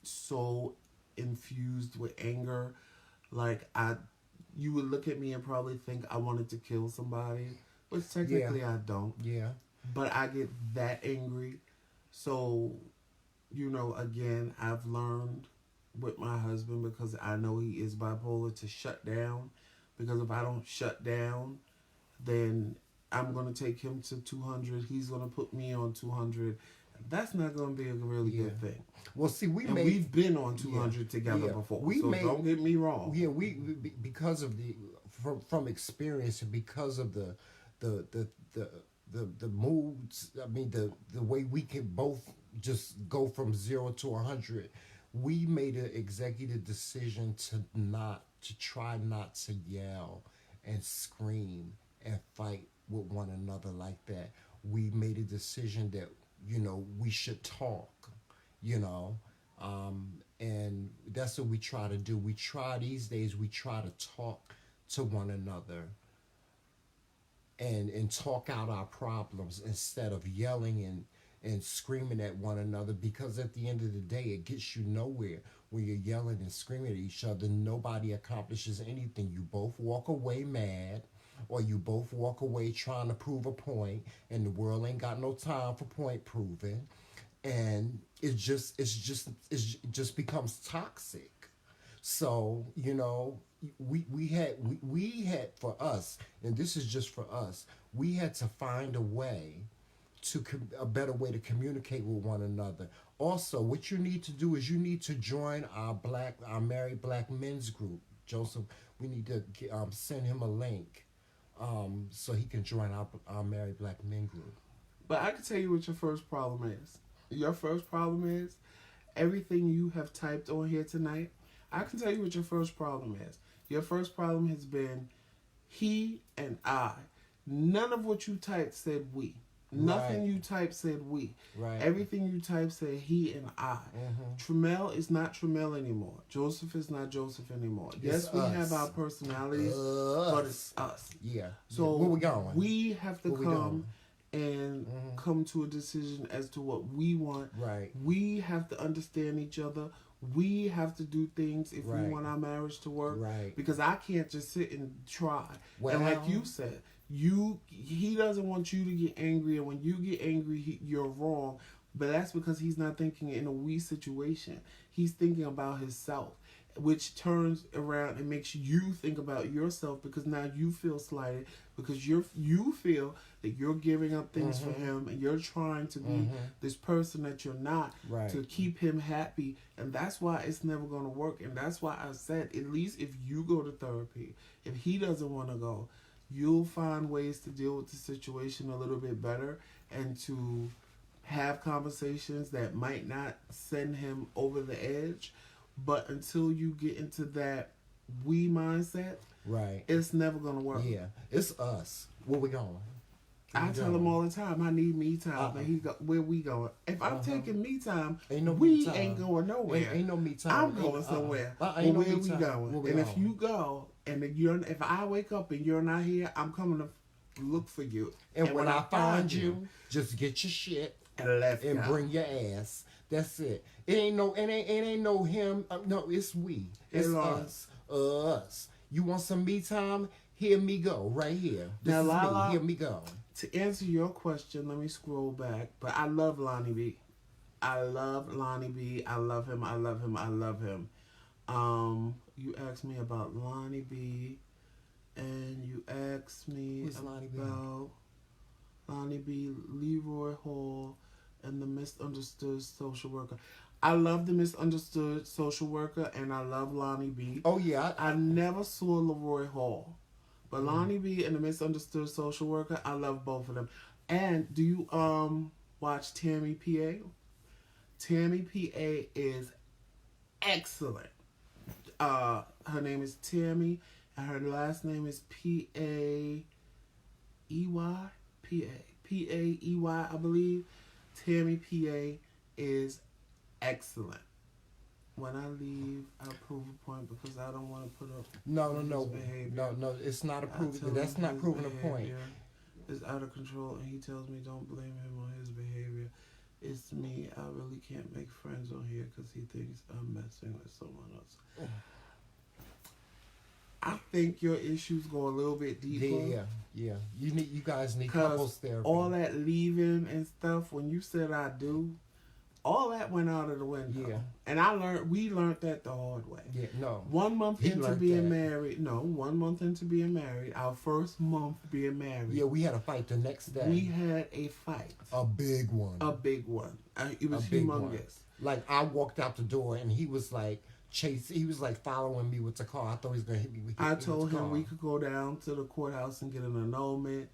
so infused with anger, like I you would look at me and probably think I wanted to kill somebody, which Yeah. technically I don't. Yeah. But I get that angry. So, again, I've learned with my husband, because I know he is bipolar, to shut down. Because if I don't shut down, then I'm going to take him to 200. He's going to put me on 200. That's not going to be a really Yeah. good thing. Well, see, we've been on 200 together before. Don't get me wrong. Yeah, because of from experience, and because of the moods. I mean, the way we can both just go from 0 to 100. We made an executive decision to try not to yell and scream and fight with one another like that. We made a decision that we should talk. You know, and that's what we try to do. These days we try to talk to one another and talk out our problems instead of yelling and screaming at one another, because at the end of the day it gets you nowhere. When you're yelling and screaming at each other, nobody accomplishes anything. You both walk away mad, or you both walk away trying to prove a point, and the world ain't got no time for point proving, and it just becomes toxic. So we had for us, and this is just for us. We had to find a better way to communicate with one another. Also, what you need to do is you need to join our married black men's group. Joseph, we need to send him a link, so he can join our married black men group. But I can tell you what your first problem is. Your first problem is everything you have typed on here tonight. I can tell you what your first problem is. Your first problem has been he and I. None of what you typed said we. Nothing you typed said we. Right. Everything you typed said he and I. Tremel is not Tremel anymore. Joseph is not Joseph anymore. Yes, we have our personalities, but it's us. Yeah. So where we going? We have to come and come to a decision as to what we want. Right. We have to understand each other. We have to do things if we want our marriage to work. Right. Because I can't just sit and try. Well, and like you said, he doesn't want you to get angry, and when you get angry, you're wrong. But that's because he's not thinking in a we situation. He's thinking about himself, which turns around and makes you think about yourself, because now you feel slighted, because you feel that you're giving up things for him, and you're trying to be this person that you're not, to keep him happy. And that's why it's never going to work. And that's why I said, at least if you go to therapy, if he doesn't want to go, you'll find ways to deal with the situation a little bit better, and to have conversations that might not send him over the edge. But until you get into that we mindset, it's never going to work. Yeah, it's us. Where we going? I tell him all the time, I need me time. And he go, where we going? If I'm taking me time, ain't no we me time. ain't going nowhere. Ain't no me time. I'm going somewhere. Ain't no where me we time. going? We And going? if you go, and if I wake up and you're not here, I'm coming to look for you. And when I find you, just get your shit and bring your ass. That's it. It ain't no him. No, it's we. It's us. Us. You want some me time? Here me go. Right here. This now, is Lala, me. Here me go. To answer your question, let me scroll back. But I love Lonnie B. I love Lonnie B. I love him. I love him. I love him. You asked me about Lonnie B. And you asked me about Lonnie B, Leroy Hall, and the Misunderstood Social Worker. I love the Misunderstood Social Worker, and I love Lonnie B. Oh yeah, I never saw Leroy Hall, but Lonnie B and the Misunderstood Social Worker, I love both of them. And do you watch Tammy PA? Tammy PA is excellent. Her name is Tammy, and her last name is P-A-E-Y? P-A-E-Y, I believe. Tammy PA is excellent. When I leave, I prove a point because I don't want to put up behavior. No, it's not a proving. That's not proving a point. It's out of control, and he tells me don't blame him on his behavior. It's me. I really can't make friends on here because he thinks I'm messing with someone else. I think your issues go a little bit deeper. Yeah. You guys need Because couples therapy. all that leaving and stuff, when you said I do, all that went out of the window. Yeah. And we learned that the hard way. Yeah, no. 1 month He into learned being that. married, no, 1 month into being married, our first month being married, Yeah, we had a fight the next day. we had a fight. A big one. A big one. It was A big one. humongous. Like, I walked out the door and he was like he was like following me with the car. I thought he was gonna hit me with I the told him car. we could go down to the courthouse and get an annulment.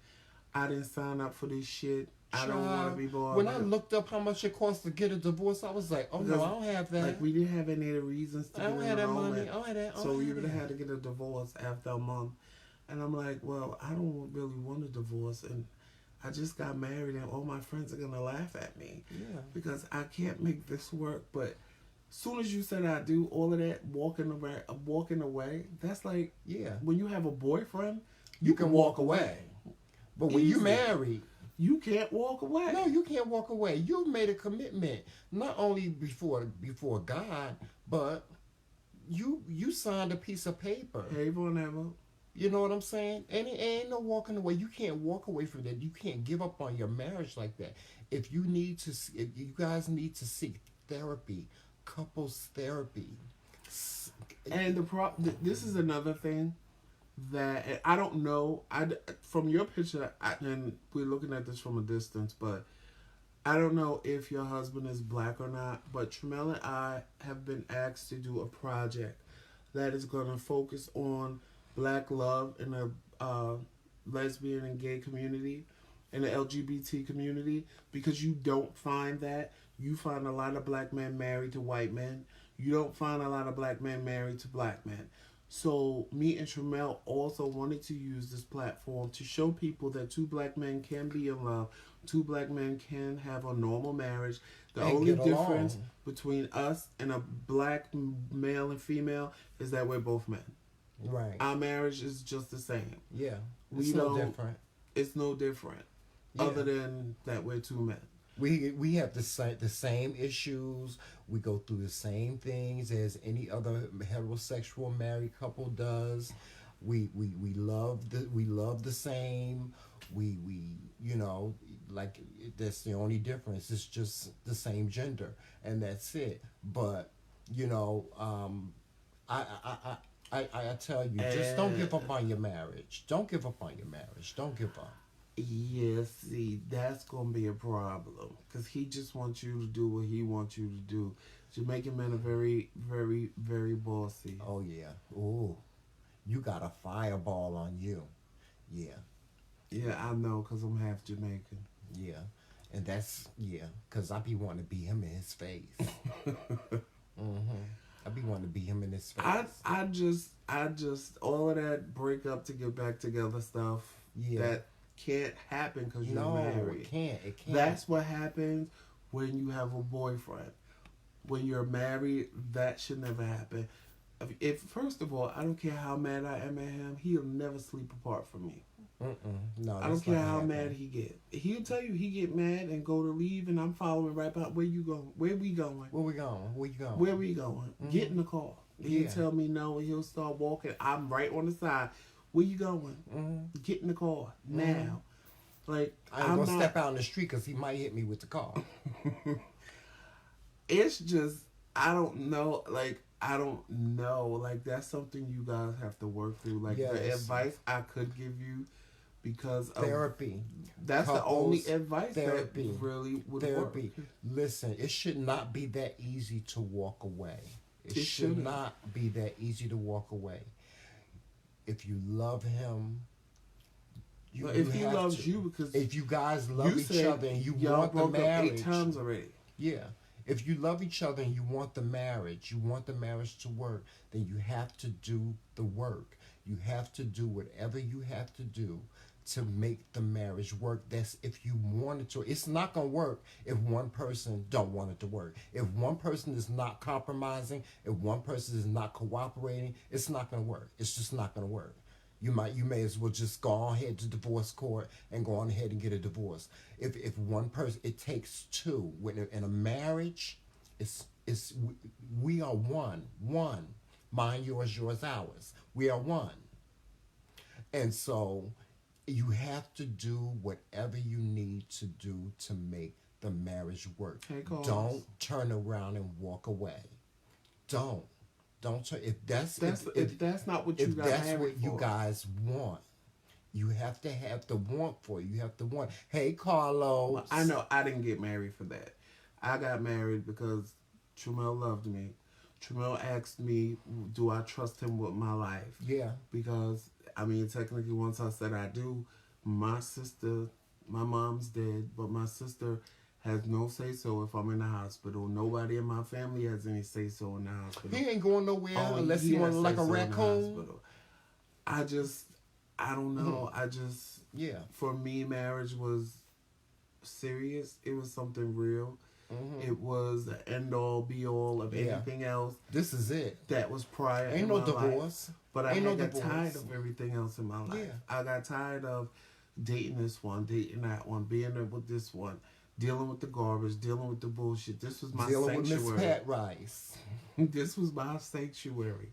I didn't sign up for this shit. I don't want to be bothered. When I looked up how much it costs to get a divorce, I was like, oh no, I don't have that. Like, we didn't have any of the reasons to I don't get have an that money. annulment. I don't have that. So we would have had to get a divorce after a month. And I'm like, well, I don't really want a divorce. And I just got married and all my friends are going to laugh at me. Yeah. Because I can't make this work. But as soon as you said I do, all of that walking away, that's like, when you have a boyfriend, you can walk away. But when you married, you can't walk away. No, you can't walk away. You made a commitment, not only before God, but you signed a piece of paper. Paper never. You know what I'm saying? And it ain't no walking away. You can't walk away from that. You can't give up on your marriage like that. If you guys need to seek therapy, couples therapy. And this is another thing that, and I don't know. From your picture, and we're looking at this from a distance, but I don't know if your husband is black or not. But Tramel and I have been asked to do a project that is going to focus on black love in the lesbian and gay community, in the LGBT community, because you don't find that. You find a lot of black men married to white men. You don't find a lot of black men married to black men. So me and Tramel also wanted to use this platform to show people that two black men can be in love. Two black men can have a normal marriage. The only difference between us and a black male and female is that we're both men. Right. Our marriage is just the same. Yeah. It's no different. It's no different. Yeah. Other than that we're two men. We have the same issues. We go through the same things as any other heterosexual married couple does. We love the same. We like, that's the only difference. It's just the same gender, and that's it. But I tell you, just don't give up on your marriage. Don't give up on your marriage. Don't give up. Yeah, see, that's going to be a problem. Because he just wants you to do what he wants you to do. Jamaican men are very, very, very bossy. Oh, yeah. Ooh. You got a fireball on you. Yeah. Yeah, I know, because I'm half Jamaican. Yeah. And that's, because I be wanting to beat him in his face. I be wanting to beat him in his face. I just, all of that break up to get back together stuff, that can't happen because you're married. It can't. That's what happens when you have a boyfriend. When you're married, that should never happen. If first of all, I don't care how mad I am at him, he'll never sleep apart from me. No, I don't care how mad he get. He'll tell you he get mad and go to leave, and I'm following right behind. Where you going? Where we going? Where we going? Where you going? Where we going? Get in the car. He'll tell me no, and he'll start walking. I'm right on the side. Where you going? Get in the car now. Like, I'm gonna step out in the street because he might hit me with the car. It's just, I don't know. Like, that's something you guys have to work through. Like, the advice I could give you, because of therapy. That's Couples, the only advice therapy, that really would work. Listen, it should not be that easy to walk away. It should not be that easy to walk away. If you love him, if he loves you, because if you guys love each other and you want the marriage, 8 times already. Yeah. If you love each other and you want the marriage to work, then you have to do the work. You have to do whatever you have to do to make the marriage work. That's if you want it to. It's not going to work if one person don't want it to work. If one person is not compromising, if one person is not cooperating, it's not going to work. It's just not going to work. You may as well just go on ahead to divorce court and go on ahead and get a divorce. If one person, it takes two. When in a marriage, we are one. Mine, yours, ours. We are one. And so you have to do whatever you need to do to make the marriage work. Hey, Don't Carlos. turn around and walk away. Don't. Don't turn if that's If that's not what you if got that's married what you for. guys want. You have to have the want for it. You have to want. Hey, Well, I Carlos. know I didn't get married for that. I got married because Tremel loved me. Tremel asked me, do I trust him with my life? Yeah. Because, I mean, technically, once I said I do, my sister, my mom's dead, but my sister has no say so if I'm in the hospital. Nobody in my family has any say so in the hospital. He ain't going nowhere Oh, unless he want has to look like a say-so in the raccoon. hospital. I just, I don't know. I just, Yeah. for me, marriage was serious. It was something real. It was the end all be all of Yeah. anything else This is it. that was prior Ain't in no my divorce. life. But I Ain't no got divorce. tired of everything else in my life. Yeah. I got tired of dating this one, dating that one, being there with this one, dealing with the garbage, dealing with the bullshit. This was my Dealing with Miss sanctuary. Pat Rice. This was my sanctuary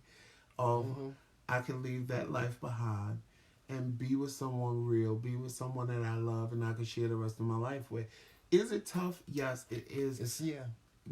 of Mm-hmm. I can leave that life behind and be with someone real, be with someone that I love and I can share the rest of my life with. Is it tough? Yes, it is. It's yeah.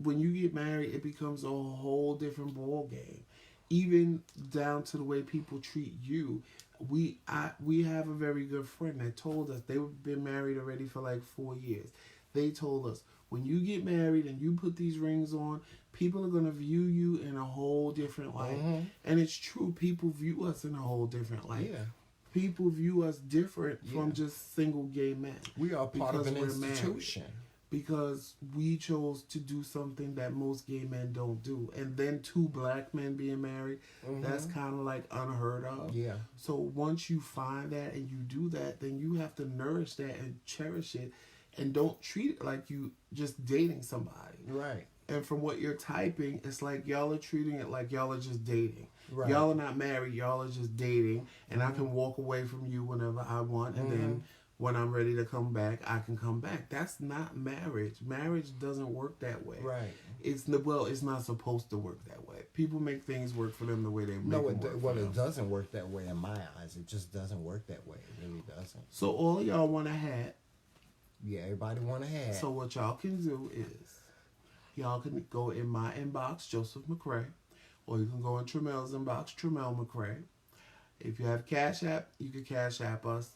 When you get married, it becomes a whole different ball game. Even down to the way people treat you. We have a very good friend that told us they've been married already for like 4 years. They told us when you get married and you put these rings on, people are gonna view you in a whole different light. Mm-hmm. And it's true, people view us in a whole different light. Yeah. People view us different Yeah. from just single gay men. We are part of Because an we're married. institution. Because we chose to do something that most gay men don't do. And then 2 black men being married, that's kind of like unheard of. Yeah. So once you find that and you do that, then you have to nourish that and cherish it and don't treat it like you just dating somebody. Right. And from what you're typing, it's like y'all are treating it like y'all are just dating. Right. Y'all are not married, y'all are just dating, and I can walk away from you whenever I want, and then when I'm ready to come back, I can come back. That's not marriage. Marriage doesn't work that way. Right. It's not supposed to work that way. People make things work for them the way they make No, them work well, for it them. doesn't work that way in my eyes. It just doesn't work that way. It really doesn't. So all of y'all want a hat. Yeah, everybody want a hat. So what y'all can do is y'all can go in my inbox, Joseph McRae, or you can go in Tremel's inbox, Tremel McRae. If you have Cash App, you can Cash App us.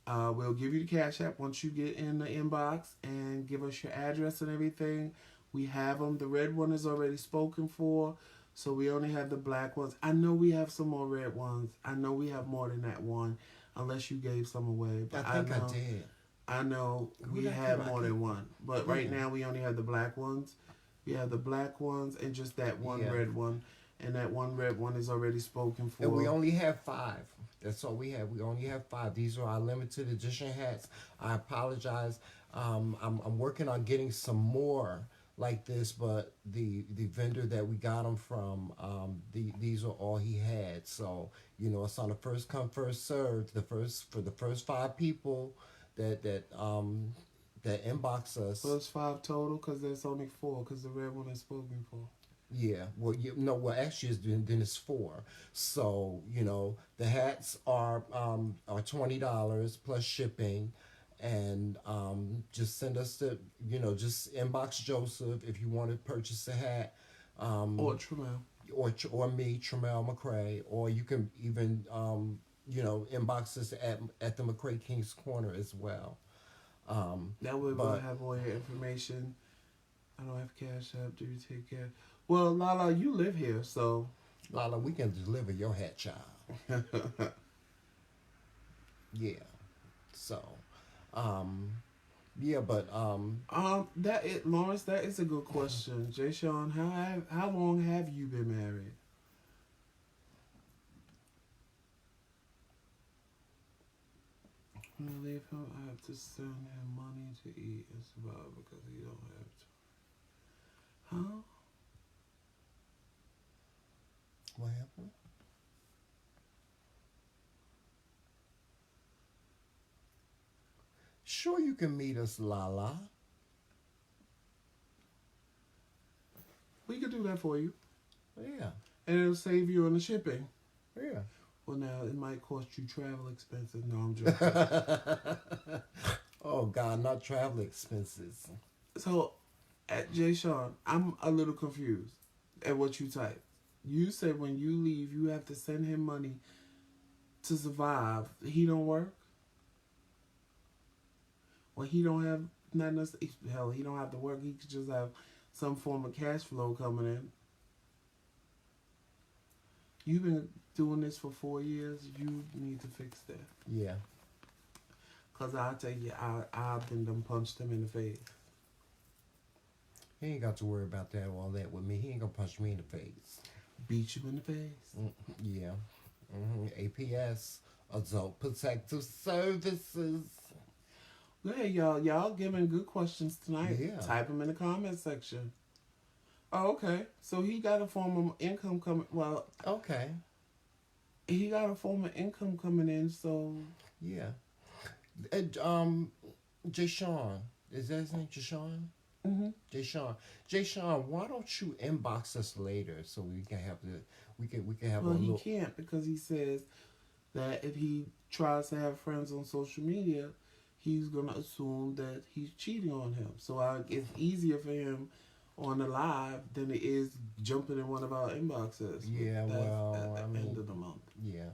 We'll give you the Cash App once you get in the inbox and give us your address and everything. We have them. The red one is already spoken for, so we only have the black ones. I know we have some more red ones. I know we have more than that one, unless you gave some away. But I think I know, did. I know we did I have give? more than one. But right Yeah. now we only have the black ones. We have the black ones and just that one Yeah. red one. And that one red one is already spoken for. And we only have 5. That's all we have. We only have 5. These are our limited edition hats. I apologize. I'm working on getting some more like this, but the vendor that we got them from, these are all he had. So it's on a first come first served. The first 5 people that inbox us. So it's 5 total because there's only 4 because the red one is spoken for. Yeah, well, actually, then it's 4. So the hats are $20 plus shipping, and just send us just inbox Joseph if you want to purchase a hat, Or Tremel. or me, Tremel McRae, or you can even inbox us at the McRae King's Corner as well. That way we'll But have all your information. I don't have Cash App. Do you take care? Well, Lala, you live here, so. Lala, we can deliver your hat, child. Yeah. So, yeah, but Lawrence, that is a good question. Jay Sean, how long have you been married? When I leave him, I have to send him money to eat and survive because he don't have to. Huh? what happened? Sure, you can meet us, Lala. We could do that for you. Yeah, And it'll save you on the shipping. yeah. Well, now it might cost you travel expenses. No, I'm joking. Oh God, not travel expenses. So, at Jay Sean, I'm a little confused at what you typed. You said when you leave, you have to send him money to survive. He don't work. Well, he don't have nothing. Hell, he don't have to work. He could just have some form of cash flow coming in. You've been doing this for 4 years. You need to fix that. Yeah. Cause I'll tell you, I've been done punched him in the face. He ain't got to worry about that all that with me. He ain't gonna punch me in the face. Beat you in the face. Yeah. APS, Adult Protective Services. Hey, y'all giving good questions tonight. Yeah. Type them in the comment section. Oh, okay. So he got a form of income coming. Well, Okay. he got a form of income coming in. So Yeah. And, Jay Sean. Is that his name, Jashawn? mm-hmm. Jay Sean, why don't you inbox us later so we can have we can have Well, a he little. can't because he says that if he tries to have friends on social media, he's gonna assume that he's cheating on him. So it's easier for him on the live than it is jumping in one of our inboxes. Yeah, That's well, at I the mean, end of the month. yeah.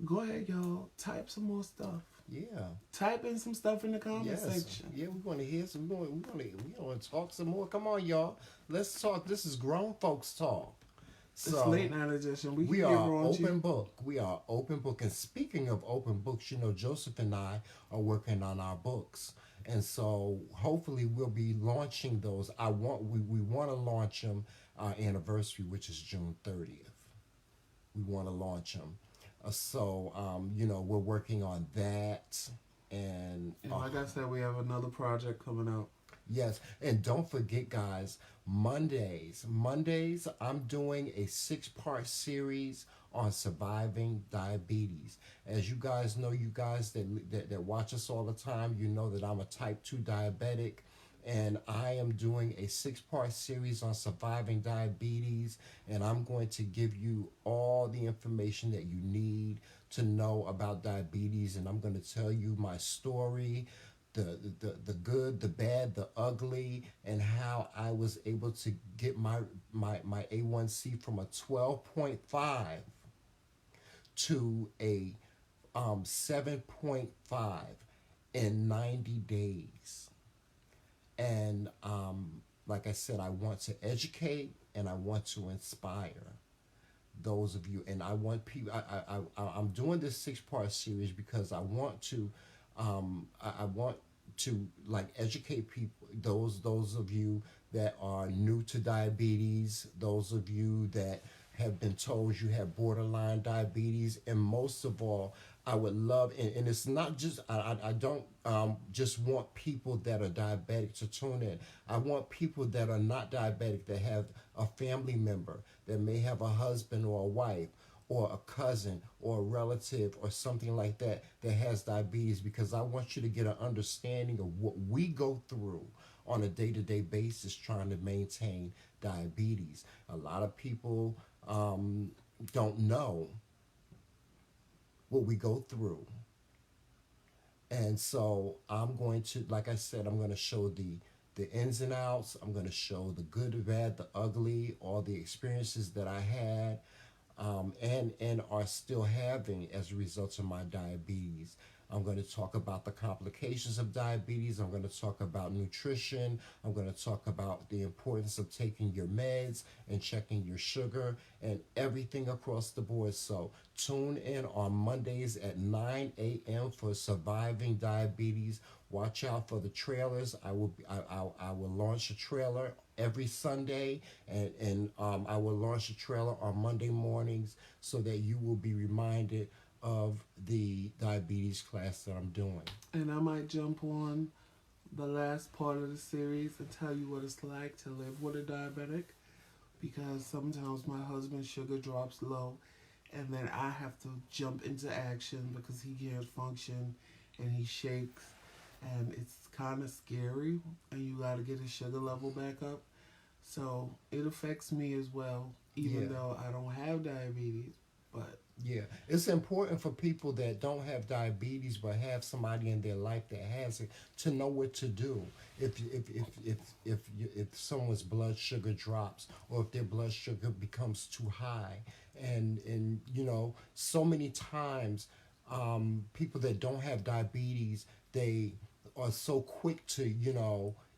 Go ahead, y'all. Type some more stuff. Yeah. Type in some stuff in the comment Yes. section. Yeah, we want to hear some more. We want to talk some more. Come on, y'all. Let's talk. This is grown folks talk. It's late night edition. We We can are get raunchy. open book. We are open book. And speaking of open books, you know, Joseph and I are working on our books. And so hopefully we'll be launching those. We want to launch them our anniversary, which is June 30th. We want to launch them. You know, we're working on that. And And like I said, we have another project coming out. yes, and don't forget, guys, Mondays, I'm doing a 6-part series on surviving diabetes. As you guys know, you guys that watch us all the time, you know that I'm a type 2 diabetic. And I am doing a 6-part series on surviving diabetes. And I'm going to give you all the information that you need to know about diabetes. And I'm going to tell you my story, the good, the bad, the ugly, and how I was able to get my A1C from a 12.5 to a 7.5 in 90 days. And like I said, I want to educate and I want to inspire those of you. And I want people. I'm doing this 6-part series because I want to. I want to like educate people. Those of you that are new to diabetes. Those of you that have been told you have borderline diabetes, and most of all, I would love, and it's not just, I don't just want people that are diabetic to tune in. I want people that are not diabetic, that have a family member, that may have a husband or a wife, or a cousin, or a relative, or something like that, that has diabetes, because I want you to get an understanding of what we go through on a day-to-day basis trying to maintain diabetes. A lot of people don't know what we go through. And so I'm going to, like I said, I'm going to show the ins and outs. I'm going to show the good, the bad, the ugly, all the experiences that I had and are still having as a result of my diabetes. I'm going to talk about the complications of diabetes. I'm going to talk about nutrition. I'm going to talk about the importance of taking your meds and checking your sugar and everything across the board. So tune in on Mondays at 9 a.m. for Surviving Diabetes. Watch out for the trailers. I will launch a trailer every Sunday, and I will launch a trailer on Monday mornings so that you will be reminded of the diabetes class that I'm doing. And I might jump on the last part of the series and tell you what it's like to live with a diabetic, because sometimes my husband's sugar drops low and then I have to jump into action because he can't function and he shakes, and it's kind of scary, and you got to get his sugar level back up. So it affects me as well, even Yeah. though I don't have diabetes. But Yeah, it's important for people that don't have diabetes but have somebody in their life that has it to know what to do. If someone's blood sugar drops or if their blood sugar becomes too high, and so many times, people that don't have diabetes, they are so quick to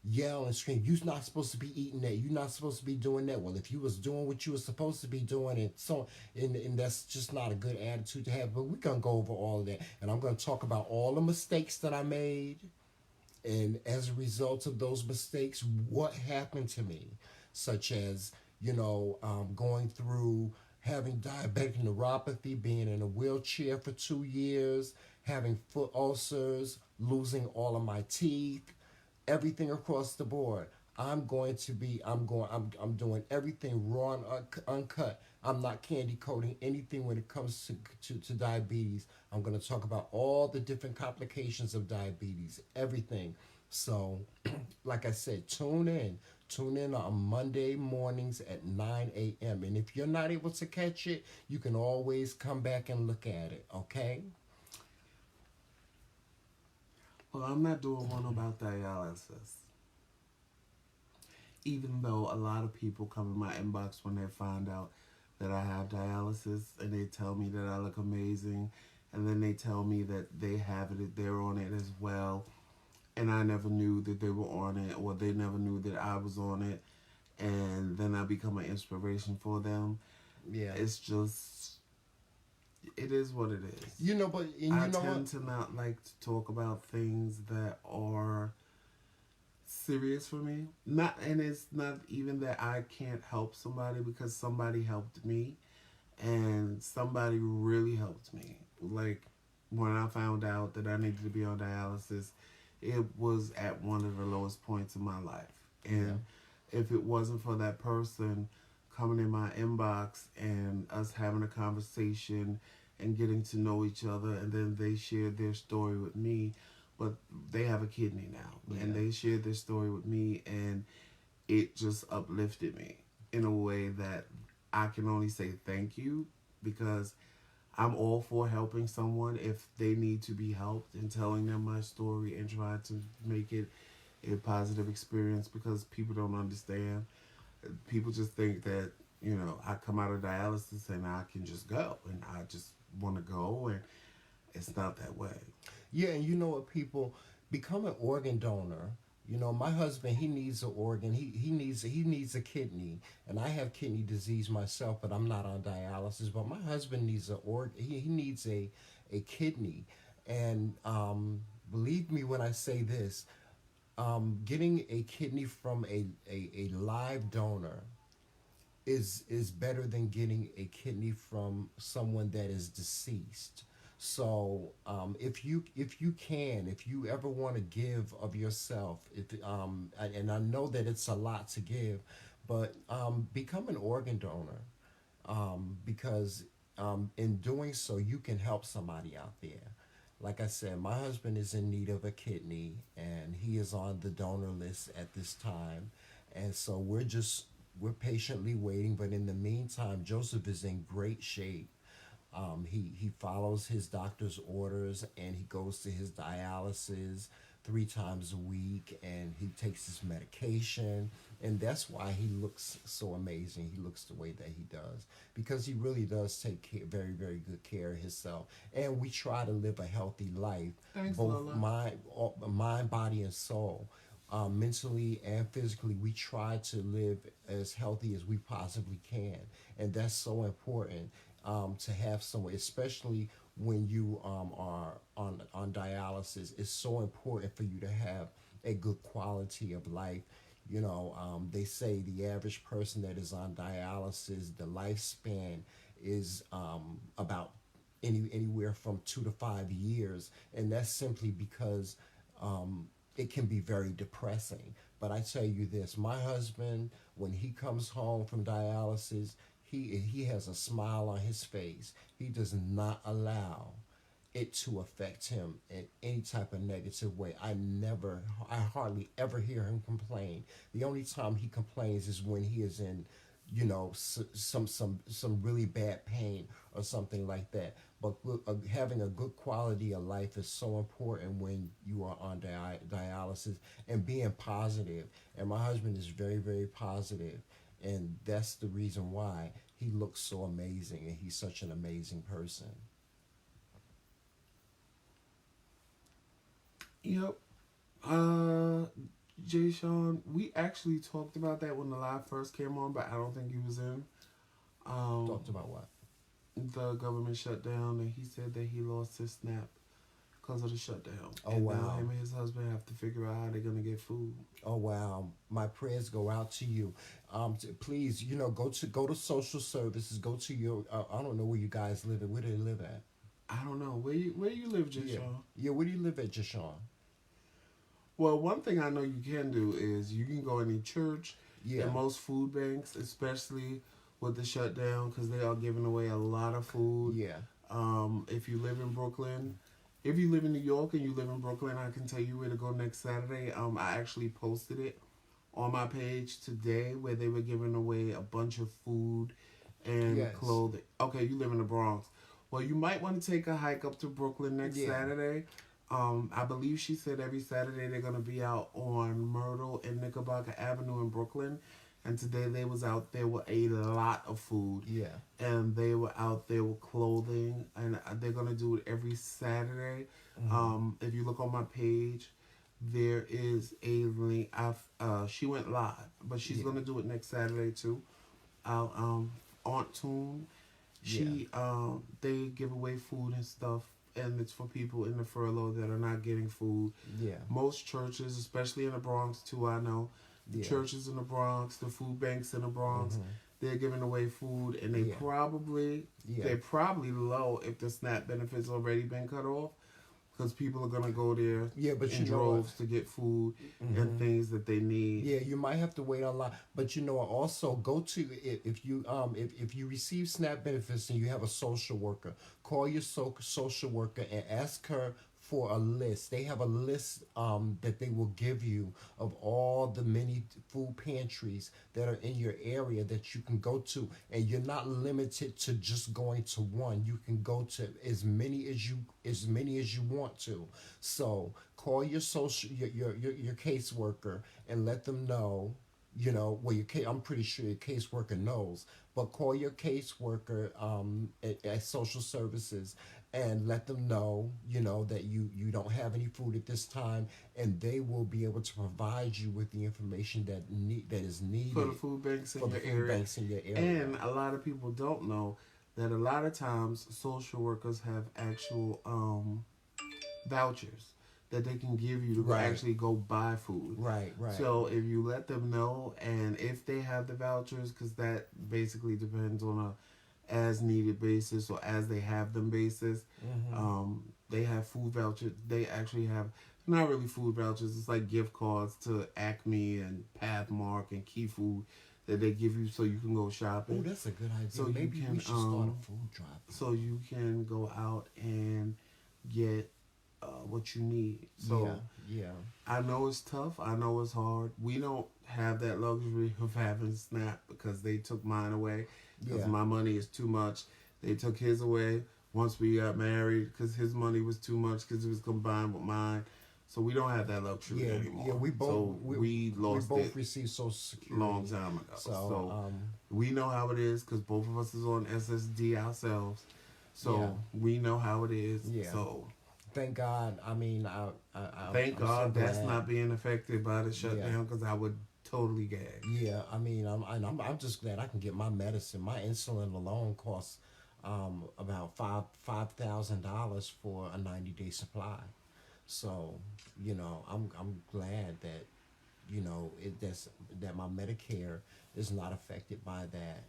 yell and scream, you're not supposed to be eating that, you're not supposed to be doing that. Well, if you was doing what you were supposed to be doing, and that's just not a good attitude to have. But we're gonna go over all of that, and I'm gonna talk about all the mistakes that I made, and as a result of those mistakes, what happened to me, such as going through having diabetic neuropathy, being in a wheelchair for 2 years, having foot ulcers, losing all of my teeth, everything across the board. I'm doing everything raw and uncut. I'm not candy coating anything when it comes to diabetes. I'm going to talk about all the different complications of diabetes, everything. So, like I said, tune in. Tune in on Monday mornings at 9 a.m. And if you're not able to catch it, you can always come back and look at it, okay? well, I'm not doing one about dialysis. Even though a lot of people come in my inbox when they find out that I have dialysis and they tell me that I look amazing, and then they tell me that they have it, they're on it as well, and I never knew that they were on it, or they never knew that I was on it, and then I become an inspiration for them. Yeah. It's just, it is what it is. But and I you know what? tend to not like to talk about things that are serious for me. Not, and it's not even that I can't help somebody, because somebody helped me, and somebody really helped me. Like when I found out that I needed to be on dialysis, it was at one of the lowest points in my life. Yeah. And if it wasn't for that person coming in my inbox and us having a conversation and getting to know each other, and then they shared their story with me, but they have a kidney now, and Yeah. they shared their story with me, and it just uplifted me in a way that I can only say thank you, because I'm all for helping someone if they need to be helped, and telling them my story and trying to make it a positive experience, because people don't understand. People just think that, I come out of dialysis and I can just go, and I just want to go, and it's not that way. Yeah, and you know what, people, become an organ donor. My husband, he needs an organ. He needs a kidney, and I have kidney disease myself, but I'm not on dialysis. But my husband needs a organ. He needs a kidney, and believe me when I say this, getting a kidney from a live donor is better than getting a kidney from someone that is deceased. So if you ever want to give of yourself, and I know that it's a lot to give, but become an organ donor, because in doing so you can help somebody out there. Like I said, my husband is in need of a kidney, and he is on the donor list at this time, and so we're patiently waiting. But in the meantime, Joseph is in great shape. He follows his doctor's orders, and he goes to his dialysis 3 times a week, and he takes his medication, and that's why he looks so amazing. He looks the way that he does, because he really does take very, very good care of himself. And we try to live a healthy life, Thanks, both Lola. mind, body, and soul. Mentally and physically, we try to live as healthy as we possibly can, and that's so important, to have someone, especially when you are on dialysis. It's so important for you to have a good quality of life. They say the average person that is on dialysis, the lifespan is about anywhere from 2 to 5 years, and that's simply because it can be very depressing. But I tell you this, my husband, when he comes home from dialysis, he has a smile on his face. He does not allow it to affect him in any type of negative way. I hardly ever hear him complain. The only time he complains is when he is in, some really bad pain or something like that. But having a good quality of life is so important when you are on dialysis, and being positive. And my husband is very, very positive, and that's the reason why he looks so amazing, and he's such an amazing person. Yep. Jay Sean, we actually talked about that when the live first came on, but I don't think he was in. Talked about what? The government shutdown, and he said that he lost his SNAP because of the shutdown. Oh, and wow. now him and his husband have to figure out how they're gonna get food. Oh wow! My prayers go out to you. Please, go to social services. Go to your. I don't know where you guys live at. Where do they live at? I don't know where you live, Jay Yeah, Sean. yeah. Where do you live at, Jashawn? Well, one thing I know you can do is you can go in a church Yeah, and most food banks, especially with the shutdown, because they are giving away a lot of food. yeah, If you live in Brooklyn, if you live in New York and you live in Brooklyn, I can tell you where to go next Saturday. I actually posted it on my page today where they were giving away a bunch of food and yes, clothing. Okay, you live in the Bronx. Well, you might want to take a hike up to Brooklyn next yeah. Saturday. I believe she said every Saturday they're gonna be out on Myrtle and Knickerbocker Avenue in Brooklyn. And today they was out there with a lot of food, Yeah, and they were out there with clothing, and they're gonna do it every Saturday. mm-hmm. If you look on my page, there is a link. She went live, but she's Yeah, gonna do it next Saturday too. Aunt Toon, yeah, they give away food and stuff, and it's for people in the furlough that are not getting food. yeah, Most churches, especially in the Bronx too, I know, the yeah. churches in the Bronx, the food banks in the Bronx, Mm-hmm. they're giving away food, and Yeah, yeah, they probably low if the SNAP benefits already been cut off, because people are gonna go there yeah. But in you know what? droves to get food and Mm-hmm. things that they need. Yeah, you might have to wait online, but also go to if you receive SNAP benefits and you have a social worker, call your social worker and ask her for a list. They have a list that they will give you of all the many food pantries that are in your area that you can go to, and you're not limited to just going to one. You can go to as many as you want to. So call your your caseworker and let them know. I'm pretty sure your caseworker knows, but call your caseworker at social services and let them know, that you don't have any food at this time, and they will be able to provide you with the information that is For needed the food banks for in the your food area. banks in your area. And a lot of people don't know that a lot of times social workers have actual vouchers that they can give you to Right, actually go buy food. right, right. So if you let them know, and if they have the vouchers, because that basically depends on a as needed basis or as they have them basis. Mm-hmm. They have food vouchers. They actually have not really food vouchers. It's like gift cards to Acme and Pathmark and Key Food that they give you so you can go Oh, shopping. that's a good idea. So you Maybe we can should start a food drive. so you can go out and get what you need. So Yeah, yeah, I know it's tough. I know it's hard. We don't have that luxury of having SNAP because they took mine away because yeah, my money is too much. They took his away once we got married because his money was too much because it was combined with mine. So we don't have that luxury yeah, anymore. yeah. We both So we lost both it received Social a long Security. time ago. So, So we know how it is because both of us is on SSD ourselves. So yeah, we know how it is. yeah. So Thank God. I mean, thank I'm so God that's glad. not being affected by the Yeah, shutdown because I would totally gag. yeah. I mean, I'm just glad I can get my medicine. My insulin alone costs about $5,000 for a 90-day supply. So, I'm glad that that my Medicare is not affected by that.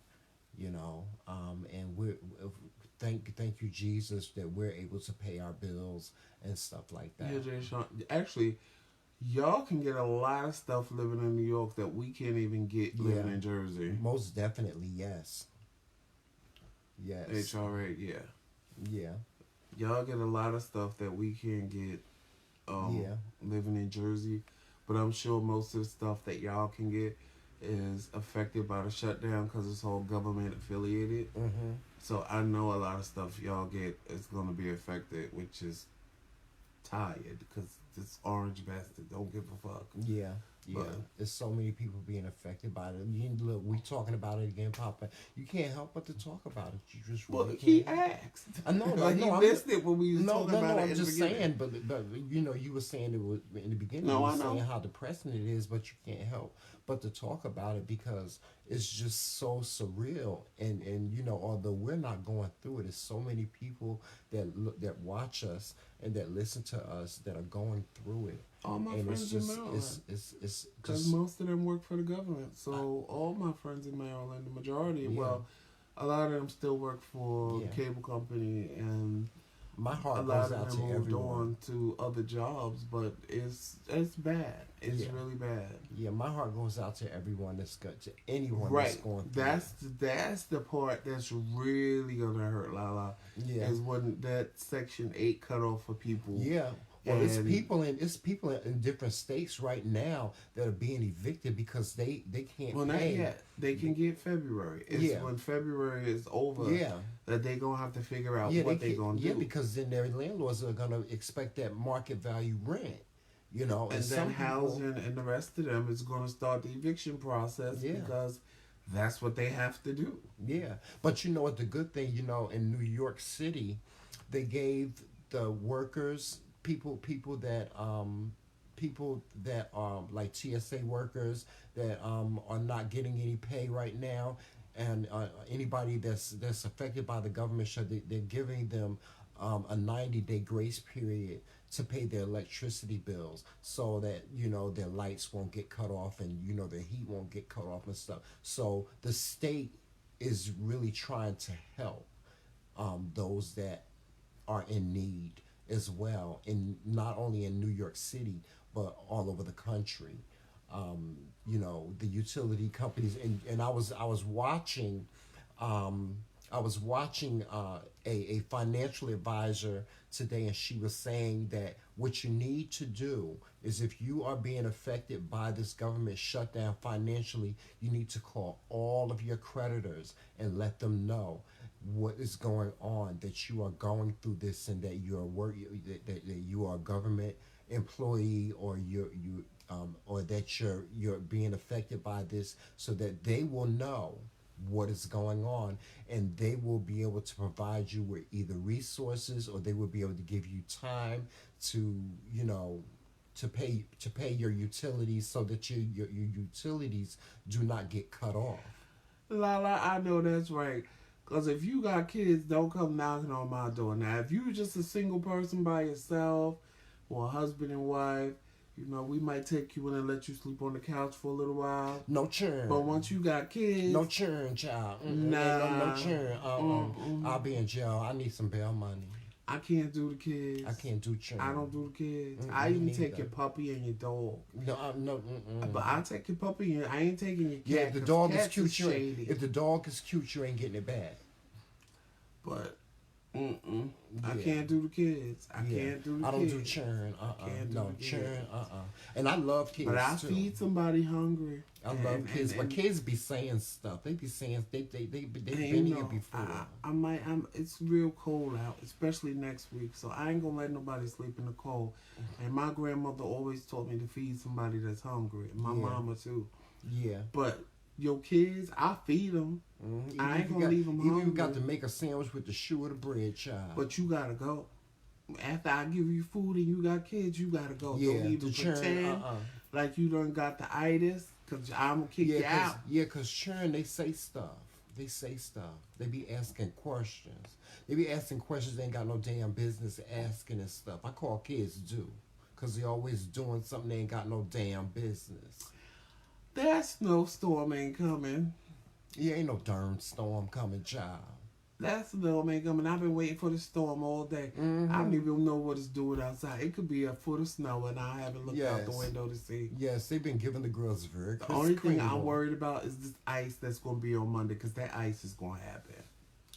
And thank you, Jesus, that we're able to pay our bills and stuff like Yeah, that. Jay Sean. Actually, y'all can get a lot of stuff living in New York that we can't even get living Yeah, in Jersey. most definitely, yes, yes, HRA, yeah. yeah. y'all get a lot of stuff that we can't get Yeah. living in Jersey. But I'm sure most of the stuff that y'all can get is affected by the shutdown because it's all government affiliated. Mm-hmm. So I know a lot of stuff y'all get is going to be affected, which is tired because this orange bastard don't give a fuck. Yeah. Yeah, But there's so many people being affected by it. Look, we talking about it again, Papa. You can't help but to talk about it. You just well, really he can't. asked. I know, like he I'm missed it when we was no, talking no, about no. it. I'm in just the beginning. saying, but you know, you were saying it was in the beginning. No, you were I know. saying how depressing it is, but you can't help but to talk about it because it's just so surreal. And you know, although we're not going through it, there's so many people that watch us and that listen to us that are going through it. All my And friends it's in just Maryland. it's Because just most of them work for the government. So all my friends in Maryland, the majority, Yeah. well, a lot of them still work for Yeah. the cable company, and my a heart lot goes of out them to moved everyone. on to other jobs. But it's bad. It's Yeah. really bad. Yeah, my heart goes out to everyone that's got to anyone that's Right. going through That's the part that's really gonna hurt, Lala. it. Yeah. Is when that Section 8 cut off for people. Yeah. Well, it's And- people in different states right now that are being evicted because they can't Well, not pay. yet. They can get February. It's Yeah. when February is over Yeah. that they gonna have to figure out Yeah, what they they gonna do. Yeah, because then their landlords are gonna expect that market value rent. You know, and then some housing people, and the rest of them is gonna start the eviction process Yeah. because that's what they have to do. Yeah, but you know what? The good thing, you know, in New York City, they gave the workers, people that are like TSA workers that are not getting any pay right now, and anybody that's affected by the government shut, they're giving them a 90-day grace period to pay their electricity bills so that you know their lights won't get cut off and you know their heat won't get cut off and stuff. So the state is really trying to help those that are in need as well, in not only in New York City but all over the country. You know, the utility companies, and I was watching a financial advisor today, and she was saying that what you need to do is if you are being affected by this government shutdown financially, you need to call all of your creditors and let them know what is going on, that you are going through this, and that you are that you are a government employee, or or that you're being affected by this, so that they will know what is going on, and they will be able to provide you with either resources, or they will be able to give you time to to pay your utilities, so that your utilities do not get cut off. Lala, I know that's right. Because if you got kids, don't come knocking on my door. Now, if you just a single person by yourself, or a husband and wife, you know, we might take you in and let you sleep on the couch for a little while. No churn. But once you got kids, No churn, child. Nah. No churn. I'll be in jail. I need some bail money. I can't do the kids. I can't do churn. I don't do the kids. Mm-mm, I even me take neither. your puppy and your dog. No. But I take your puppy and I ain't taking your cat. Yeah, if the 'cause dog is cats cute, you shady. if the dog is cute, you ain't getting it back. But I Yeah. can't do the kids. I Yeah. can't do the I don't kids. do churn. Can't do No the churn. kids. And I love kids But I too. feed somebody hungry. I love kids, but kids be saying stuff. They be saying they've been here before. It's real cold out, especially next week. So I ain't gonna let nobody sleep in the cold. And my grandmother always taught me to feed somebody that's hungry. And my Yeah. mama too. Yeah. But your kids, I feed them. Mm-hmm. I ain't gonna leave them Even hungry. you got to make a sandwich with the shoe or the bread, child. But you gotta go. After I give you food and you got kids, you gotta go. yeah, Don't even the churn. pretend like you done got the itis, because I'm gonna kick you out. Cause churn, they say stuff. They say stuff. They be asking questions. They be asking questions they ain't got no damn business asking and stuff. I call kids do, cause they always doing something they ain't got no damn business. That snowstorm ain't coming. Yeah, ain't no darn storm coming, child. That storm ain't coming. I've been waiting for the storm all day. Mm-hmm. I don't even know what it's doing outside. It could be a foot of snow, and I haven't looked out the Yes. window to see. Yes, they've been giving the girls very The Krispy only thing I'm Kreme. worried about is this ice that's going to be on Monday, because that ice is going to happen.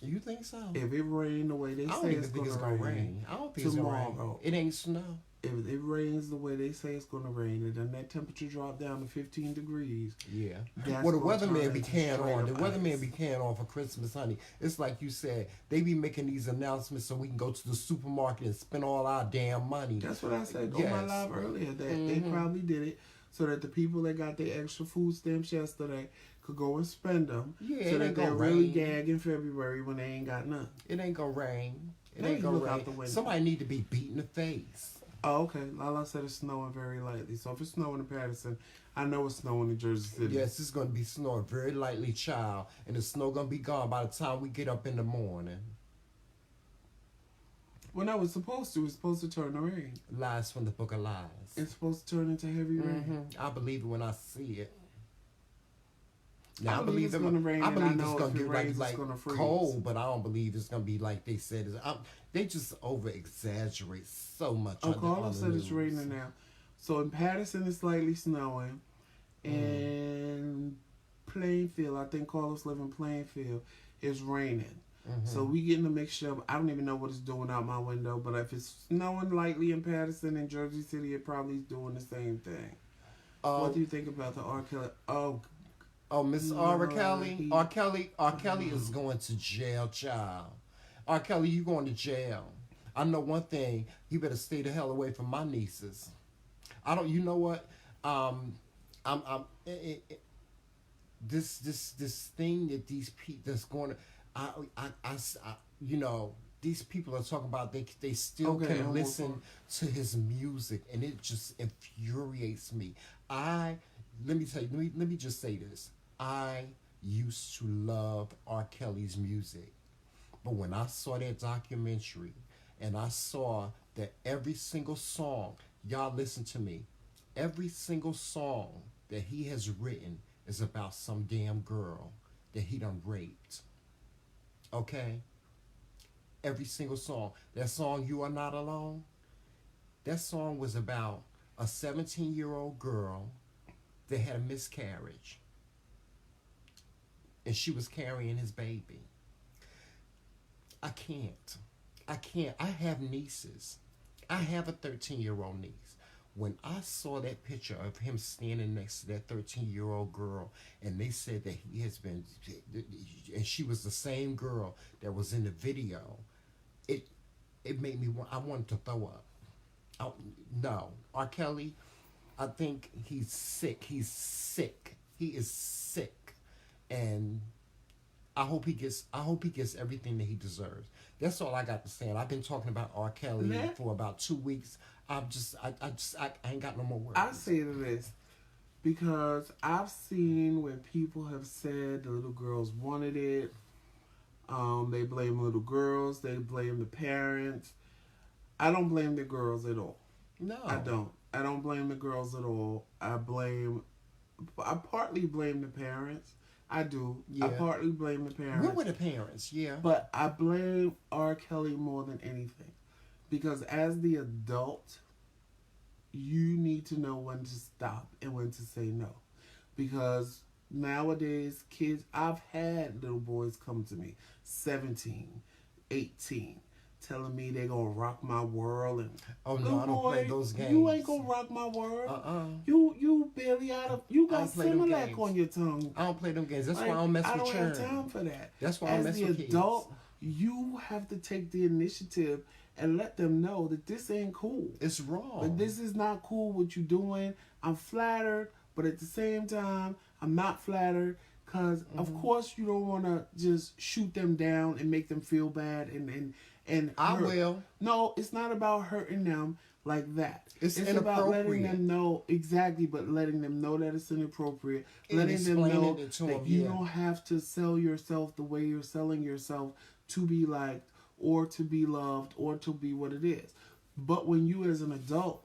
You think so? If it rains the way they I don't say even it's think going it's to gonna rain rain. I don't think it's gonna rain. tomorrow, It ain't snow. if it rains the way they say it's going to rain, and then that temperature drop down to 15 degrees, Yeah. that's Well, the going to turn weatherman be into carrying straight on. The up weatherman ice. be carrying on for Christmas, honey. It's like you said. They be making these announcements so we can go to the supermarket and spend all our damn money. That's what I said on my Yes. live earlier, that they probably did it so that the people that got their extra food stamps yesterday could go and spend them, Yeah, so it that ain't they'll gonna really rain. gag in February when they ain't got none. It ain't gonna rain. It Now ain't you gonna look out rain. the window. Somebody need to be beat in the face. Oh, okay. Lala said it's snowing very lightly. So if it's snowing in Patterson, I know it's snowing in Jersey City. Yes, it's gonna be snowing very lightly, child, and the snow gonna be gone by the time we get up in the morning. Well, no, it's supposed to. It's supposed to turn to rain. Lies from the book of lies. It's supposed to turn into heavy rain. I believe it when I see it. I believe it's it- gonna rain, I and I believe know it's gonna if it get rains, like it's gonna freeze. cold, but I don't believe it's gonna be like they said. They just over exaggerate so much. Oh, on the Carlos said it's news. raining now. So in Patterson, it's slightly snowing. And Plainfield, I think Carlos live in Plainfield, is raining. So we getting a mixture of, I don't even know what it's doing out my window, but if it's snowing lightly in Patterson and Jersey City, it probably is doing the same thing. What do you think about the R. Kelly? Oh, Miss No, R. Kelly. he- R. Kelly is going to jail, child. R. Kelly, you going to jail. I know one thing. You better stay the hell away from my nieces. I don't. You know what? This thing that these people that's going to. You know, these people are talking about they still Okay, can I'm listen to his music, and it just infuriates me. Let me tell you, let me just say this. I used to love R. Kelly's music, but when I saw that documentary and I saw that every single song, y'all listen to me, every single song that he has written is about some damn girl that he done raped. Okay? Every single song. That song, You Are Not Alone, that song was about a 17-year-old girl that had a miscarriage. And she was carrying his baby. I can't. I have nieces. I have a 13-year-old niece. When I saw that picture of him standing next to that 13-year-old girl, and they said that he has been, and she was the same girl that was in the video, it made me want. I wanted to throw up. No, R. Kelly, I think he's sick. He's sick. He is sick, and I hope he gets everything that he deserves. That's all I got to say. And I've been talking about R. Kelly for about 2 weeks. I ain't got no more words. I say to this because I've seen when people have said the little girls wanted it. They blame little girls. They blame the parents. I don't blame the girls at all. No, I don't. I don't blame the girls at all. I partly blame the parents. I do. Yeah. I partly blame the parents. We're with the parents, yeah. But I blame R. Kelly more than anything. Because as the adult, you need to know when to stop and when to say no. Because nowadays, kids, I've had little boys come to me, 17, 18, telling me they gonna rock my world. And Oh no, I don't play those games. You ain't gonna rock my world. You barely out of, you got play them Similac games. on your tongue. I don't play them games. That's Like, why I don't mess I with don't children. have time for that. That's why I don't mess with As kids. the adult, you have to take the initiative and let them know that this ain't cool. It's wrong. But this is not cool what you're doing. I'm flattered, but at the same time, I'm not flattered because, of course, you don't want to just shoot them down and make them feel bad and I hurt. will. No, it's not about hurting them like that. It's about letting inappropriate. them know exactly, but letting them know that it's inappropriate. And Letting them explaining know it to that them, you yeah. don't have to sell yourself the way you're selling yourself to be liked or to be loved or to be what it is. But when you as an adult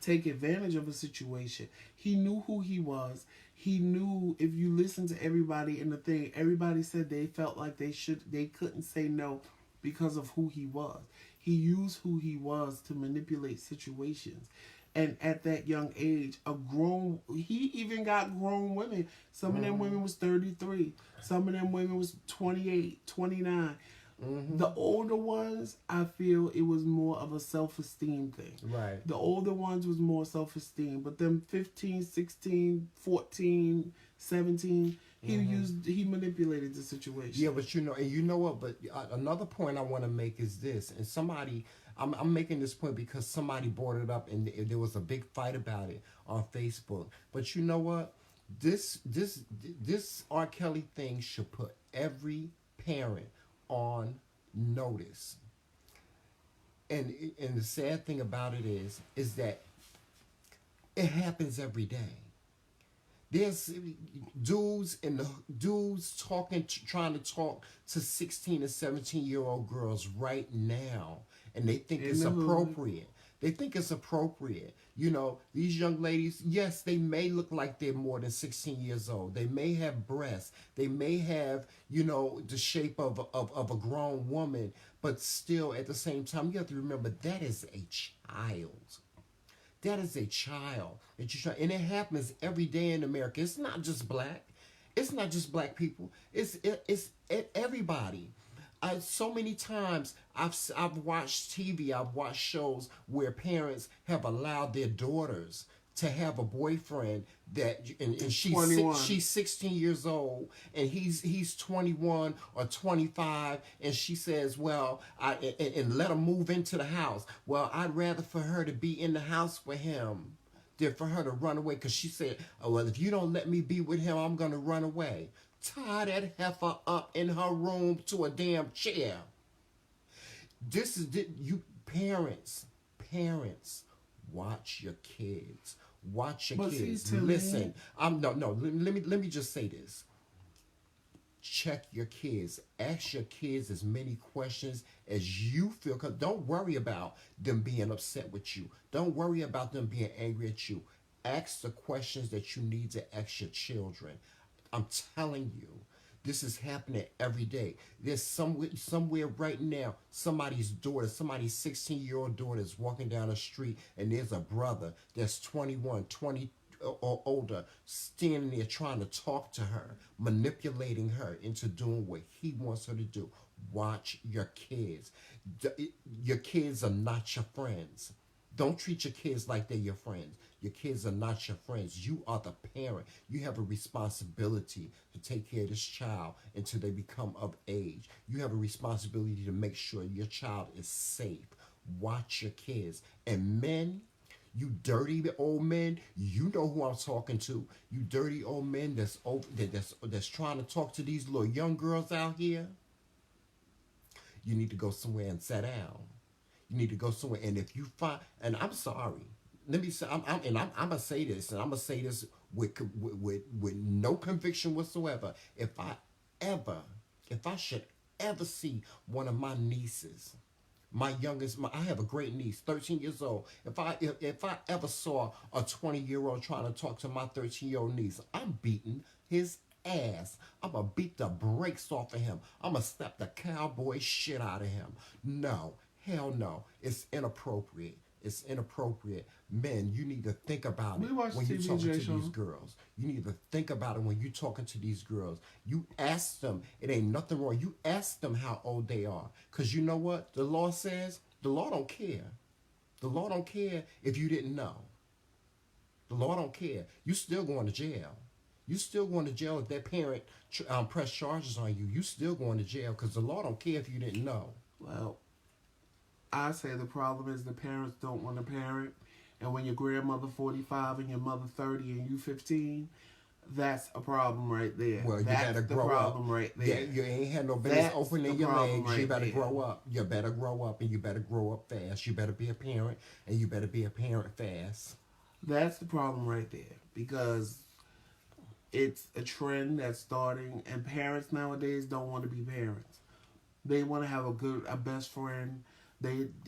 take advantage of a situation, he knew who he was. He knew if you listen to everybody in the thing, everybody said they felt like they couldn't say no because of who he was. He used who he was to manipulate situations. And at that young age, he even got grown women. Some of them women was 33. Some of them women was 28, 29. The older ones, I feel it was more of a self-esteem thing. Right. The older ones was more self-esteem. But them 15, 16, 14, 17, he manipulated the situation. Yeah, but and you know what? But another point I want to make is this, and I'm making this point because somebody brought it up, and there was a big fight about it on Facebook. But you know what? This R. Kelly thing should put every parent on notice. And the sad thing about it is that it happens every day. There's dudes trying to talk to 16 and 17-year-old girls right now, and they think it's appropriate. They think it's appropriate. You know, these young ladies, yes, they may look like they're more than 16 years old. They may have breasts. They may have, the shape of a grown woman, but still at the same time, you have to remember that is a child. That is a child. And it happens every day in America. It's not just black. It's not just black people. It's everybody. So many times I've watched TV, I've watched shows where parents have allowed their daughters to have a boyfriend and she's 16 years old and he's 21 or 25, and she says, well, and let him move into the house. Well, I'd rather for her to be in the house with him than for her to run away, because she said, oh, well, if you don't let me be with him, I'm gonna run away. Tie that heifer up in her room to a damn chair. This is you parents. Watch your kids. Watch your kids. Listen, let me just say this. Check your kids. Ask your kids as many questions as you feel. Cause don't worry about them being upset with you. Don't worry about them being angry at you. Ask the questions that you need to ask your children. I'm telling you, this is happening every day. There's somewhere right now, somebody's 16-year-old daughter is walking down the street, and there's a brother that's 21, 20 or older, standing there trying to talk to her, manipulating her into doing what he wants her to do. Watch your kids. Your kids are not your friends. Don't treat your kids like they're your friends. Your kids are not your friends. You are the parent. You have a responsibility to take care of this child until they become of age. You have a responsibility to make sure your child is safe. Watch your kids. And men, you dirty old men, you know who I'm talking to. You dirty old men that's trying to talk to these little young girls out here. You need to go somewhere and sit down. You need to go somewhere, and if you find, and I'm sorry, let me say, I'm gonna say this, and I'm gonna say this with no conviction whatsoever. If I should ever see one of my nieces, my youngest, I have a great niece, 13 years old. If I ever saw a 20-year-old trying to talk to my 13-year-old niece, I'm beating his ass. I'm gonna beat the brakes off of him. I'm gonna slap the cowboy shit out of him. No. Hell no. It's inappropriate. It's inappropriate. Men, you need to think about it when you're talking to these girls. You need to think about it when you're talking to these girls. You ask them. It ain't nothing wrong. You ask them how old they are. Because you know what? The law says the law don't care. The law don't care if you didn't know. The law don't care. You still going to jail. You still going to jail if that parent press charges on you. You still going to jail because the law don't care if you didn't know. Well, I say the problem is the parents don't want to parent, and when your grandmother 45 and your mother 30 and you 15, that's a problem right there. Well, you that's better the grow problem up. right there. Yeah, you ain't had no business opening your legs. Right, you better there. grow up. You better grow up, and you better grow up fast. You better be a parent, and you better be a parent fast. That's the problem right there, because it's a trend that's starting, and parents nowadays don't want to be parents. They want to have a best friend.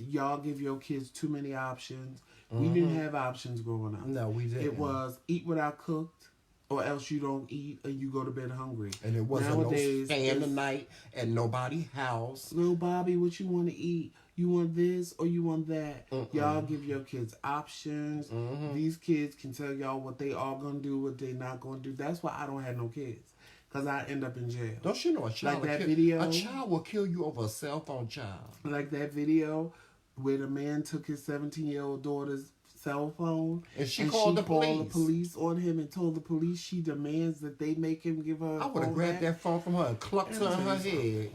Y'all give your kids too many options. We didn't have options growing up. No, we didn't. It was eat what I cooked, or else you don't eat and you go to bed hungry. And it wasn't nowadays, no staying the night at nobody's house. Little Bobby, what you want to eat? You want this or you want that. Y'all give your kids options. These kids can tell y'all what they are going to do, what they not going to do. That's why I don't have no kids. Because I end up in jail. Don't you know a child Like that will video? a child will kill you over a cell phone, child. Like that video where the man took his 17-year-old daughter's cell phone and she called the police on him and told the police she demands that they make him give her I would have grabbed that phone from her and clucked her in her head.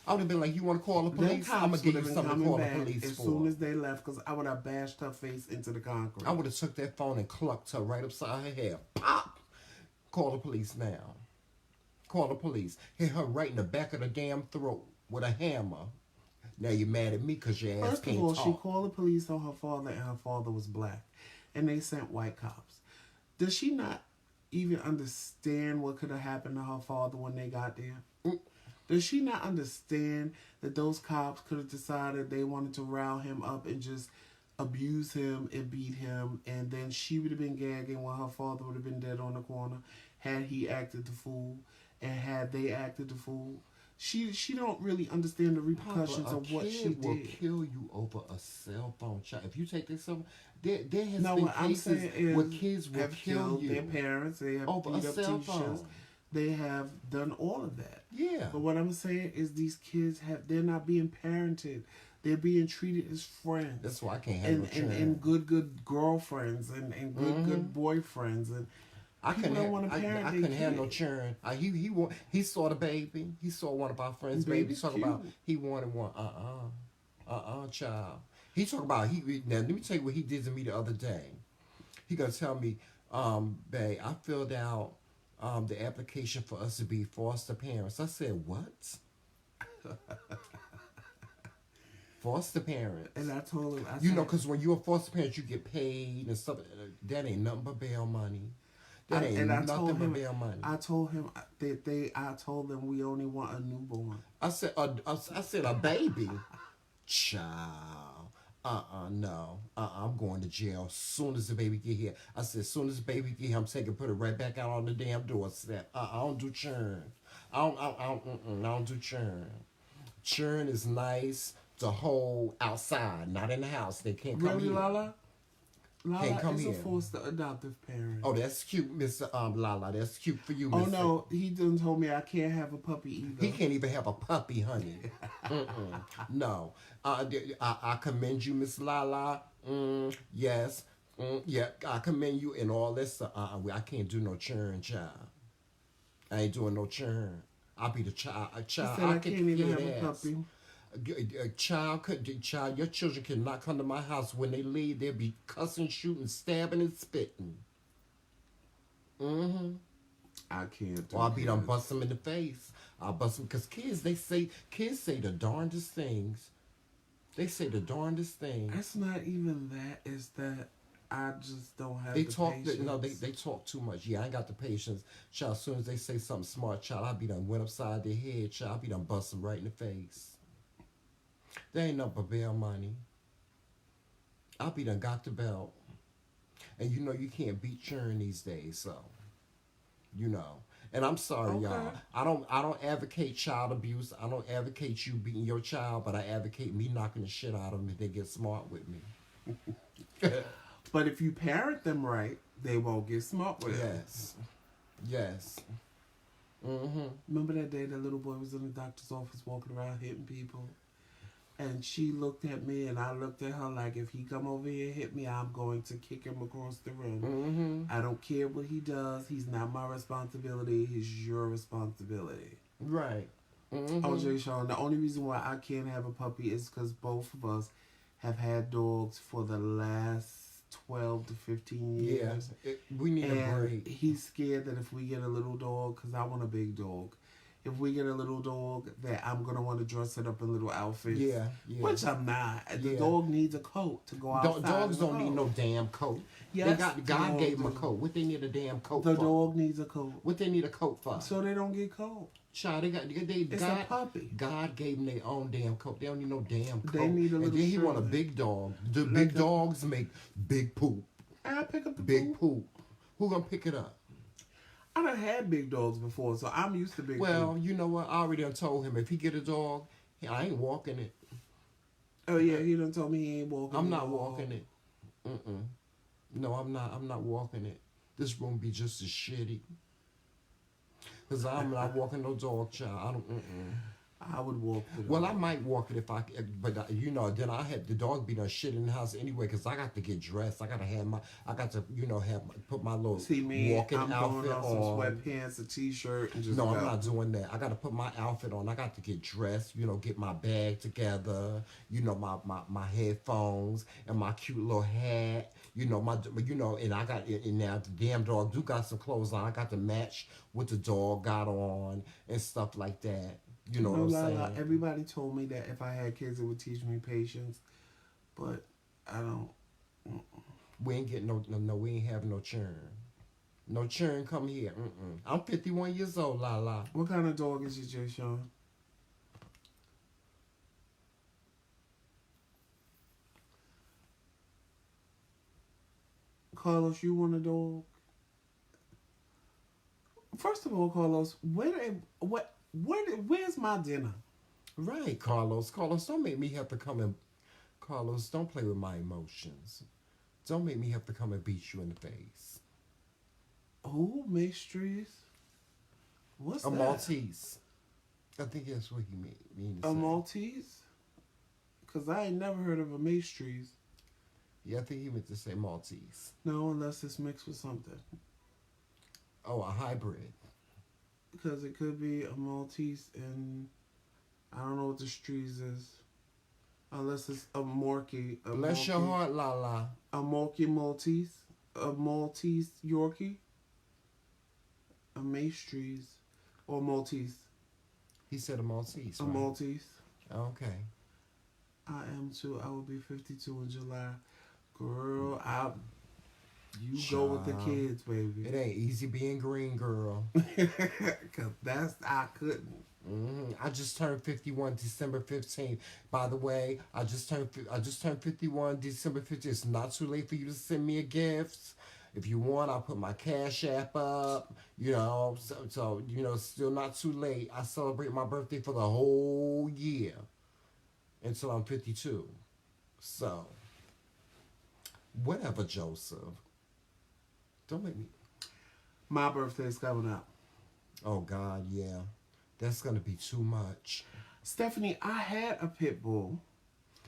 I would have been like, you want to call the police? I'm going to give you something to call the police as for. As soon as they left, because I would have bashed her face into the concrete. I would have took that phone and clucked her right upside her head. Pop! Call the police now. Call the police. Hit her right in the back of the damn throat with a hammer. Now you're mad at me because your ass can't talk. First of all, she called the police on her father, and her father was black. And they sent white cops. Does she not even understand what could have happened to her father when they got there? Does she not understand that those cops could have decided they wanted to rile him up and just abuse him and beat him, and then she would have been gagging while her father would have been dead on the corner had he acted the fool and had they acted the fool? She don't really understand the repercussions of what she did. Will kill you over a cell phone, child. If you take this over, there has been cases where kids will kill you. Their parents, they have over beat a up cell teachers. phone. They have done all of that. Yeah. But what I'm saying is these kids they're not being parented. They're being treated as friends. That's why I can't have no children. And good girlfriends and good boyfriends and I couldn't have no children. He saw the baby. He saw one of our friends' babies. Talk about he wanted one. Child. He talk about now. Let me tell you what he did to me the other day. He gonna tell me, babe, I filled out the application for us to be foster parents. I said, what? Foster parents. And I told him, because when you're a foster parent, you get paid and stuff. That ain't nothing but bail money. That ain't nothing but bail money. I told him I told them we only want a newborn. I said a baby. Child. No. I'm going to jail as soon as the baby get here. I said, as soon as the baby get here, I'm put it right back out on the damn doorstep. I don't do churn. I don't do churn. Churn is nice to hold outside, not in the house. They can't come here. Really, Lala? Lala is here. A foster adoptive parent. Oh, that's cute, Mr. Lala. That's cute for you, Mr. Oh, no. He done told me I can't have a puppy either. He can't even have a puppy, honey. No. I commend you, Miss Lala. Yes. Yeah, I commend you and all this. I can't do no churn, child. I ain't doing no churn. I'll be the child. I can't even have a puppy. Child, your children cannot come to my house. When they leave, they'll be cussing, shooting, stabbing, and spitting. I can't. Or I'll be done bust them in the face. I'll bust them because kids say the darndest things. They say the darndest things. That's not even that. It's that I just don't have they the talk patience. They talk too much. Yeah, I ain't got the patience. Child, as soon as they say something smart, child, I'll be done went upside their head, child. I'll be done bust them right in the face. There ain't nothing but bail money. I'll be done got the belt. And you can't beat churn these days, so And I'm sorry, y'all. I don't advocate child abuse. I don't advocate you beating your child, but I advocate me knocking the shit out of them if they get smart with me. But if you parent them right, they won't get smart with it. Yes. Remember that day that little boy was in the doctor's office walking around hitting people? And she looked at me and I looked at her like, if he come over here and hit me, I'm going to kick him across the room. I don't care what he does. He's not my responsibility. He's your responsibility. Right. OJ Sean, the only reason why I can't have a puppy is because both of us have had dogs for the last 12 to 15 years. Yeah, we need a break. He's scared that if we get a little dog, because I want a big dog, if we get a little dog, that I'm going to want to dress it up in little outfits. Yeah. Which I'm not. The dog needs a coat to go outside. Dogs don't need no damn coat. Yes, God gave them a coat. What they need a damn coat for? The dog needs a coat. What they need a coat for? So they don't get cold. Child, it's a puppy. God gave them their own damn coat. They don't need no damn coat. They need a little And then he want a big dog. The big dogs make big poop. I pick up the big poop. Who gonna pick it up? I done had big dogs before, so I'm used to big poop. Well, you know what? I already done told him if he get a dog, I ain't walking it. Oh yeah, he done told me he ain't walking. I'm not walking it. Mm-mm. No, I'm not. I'm not walking it. This room be just as shitty. Cause I'm not walking no dog, child. I don't. Mm-mm. I would walk the dog. Well, I might walk it if I, but you know, then I had the dog be done shit in the house anyway. Cause I got to get dressed. I gotta have my, I got to, you know, put my little See me, walking I'm outfit throwing on some on. sweatpants, a t-shirt, and just No, go. I'm not doing that. I got to put my outfit on. I got to get dressed, you know, get my bag together, you know, my headphones and my cute little hat, you know, and I got, and now the damn dog do got some clothes on. I got to match what the dog got on and stuff like that. You know what I'm saying? Everybody told me that if I had kids, it would teach me patience, but I don't. We ain't getting no, we ain't having no churn. No churn, come here. I'm 51 years old, la la. What kind of dog is you, Jay Sean? Carlos, you want a dog? First of all, Carlos, where's my dinner? Right, Carlos. Carlos, don't make me have to come and... Carlos, don't play with my emotions. Don't make me have to come and beat you in the face. Oh, Maestries. What's a that? Maltese. I think that's what he mean to A say. Maltese? Because I ain't never heard of a Maestries. Yeah, I think he meant to say Maltese. No, unless it's mixed with something. Oh, a hybrid. Because it could be a Maltese and I don't know what the Strees is. Unless it's a Morkie. Bless your heart, la la. A Morkie Maltese. A Maltese Yorkie. A Maestries. Or Maltese. He said a Maltese, A right? Maltese. Okay. I am too. I will be 52 in July. Girl, you go with the kids, baby. It ain't easy being green, girl. Cause I couldn't. I just turned 51 December 15th. By the way, I just turned 51 December 15th. It's not too late for you to send me a gift. If you want, I'll put my Cash App up. You know, so you know, still not too late. I celebrate my birthday for the whole year until I'm 52. So, whatever, Joseph. Don't make me. My birthday's coming up. Oh God, yeah. That's gonna be too much. Stephanie, I had a pit bull.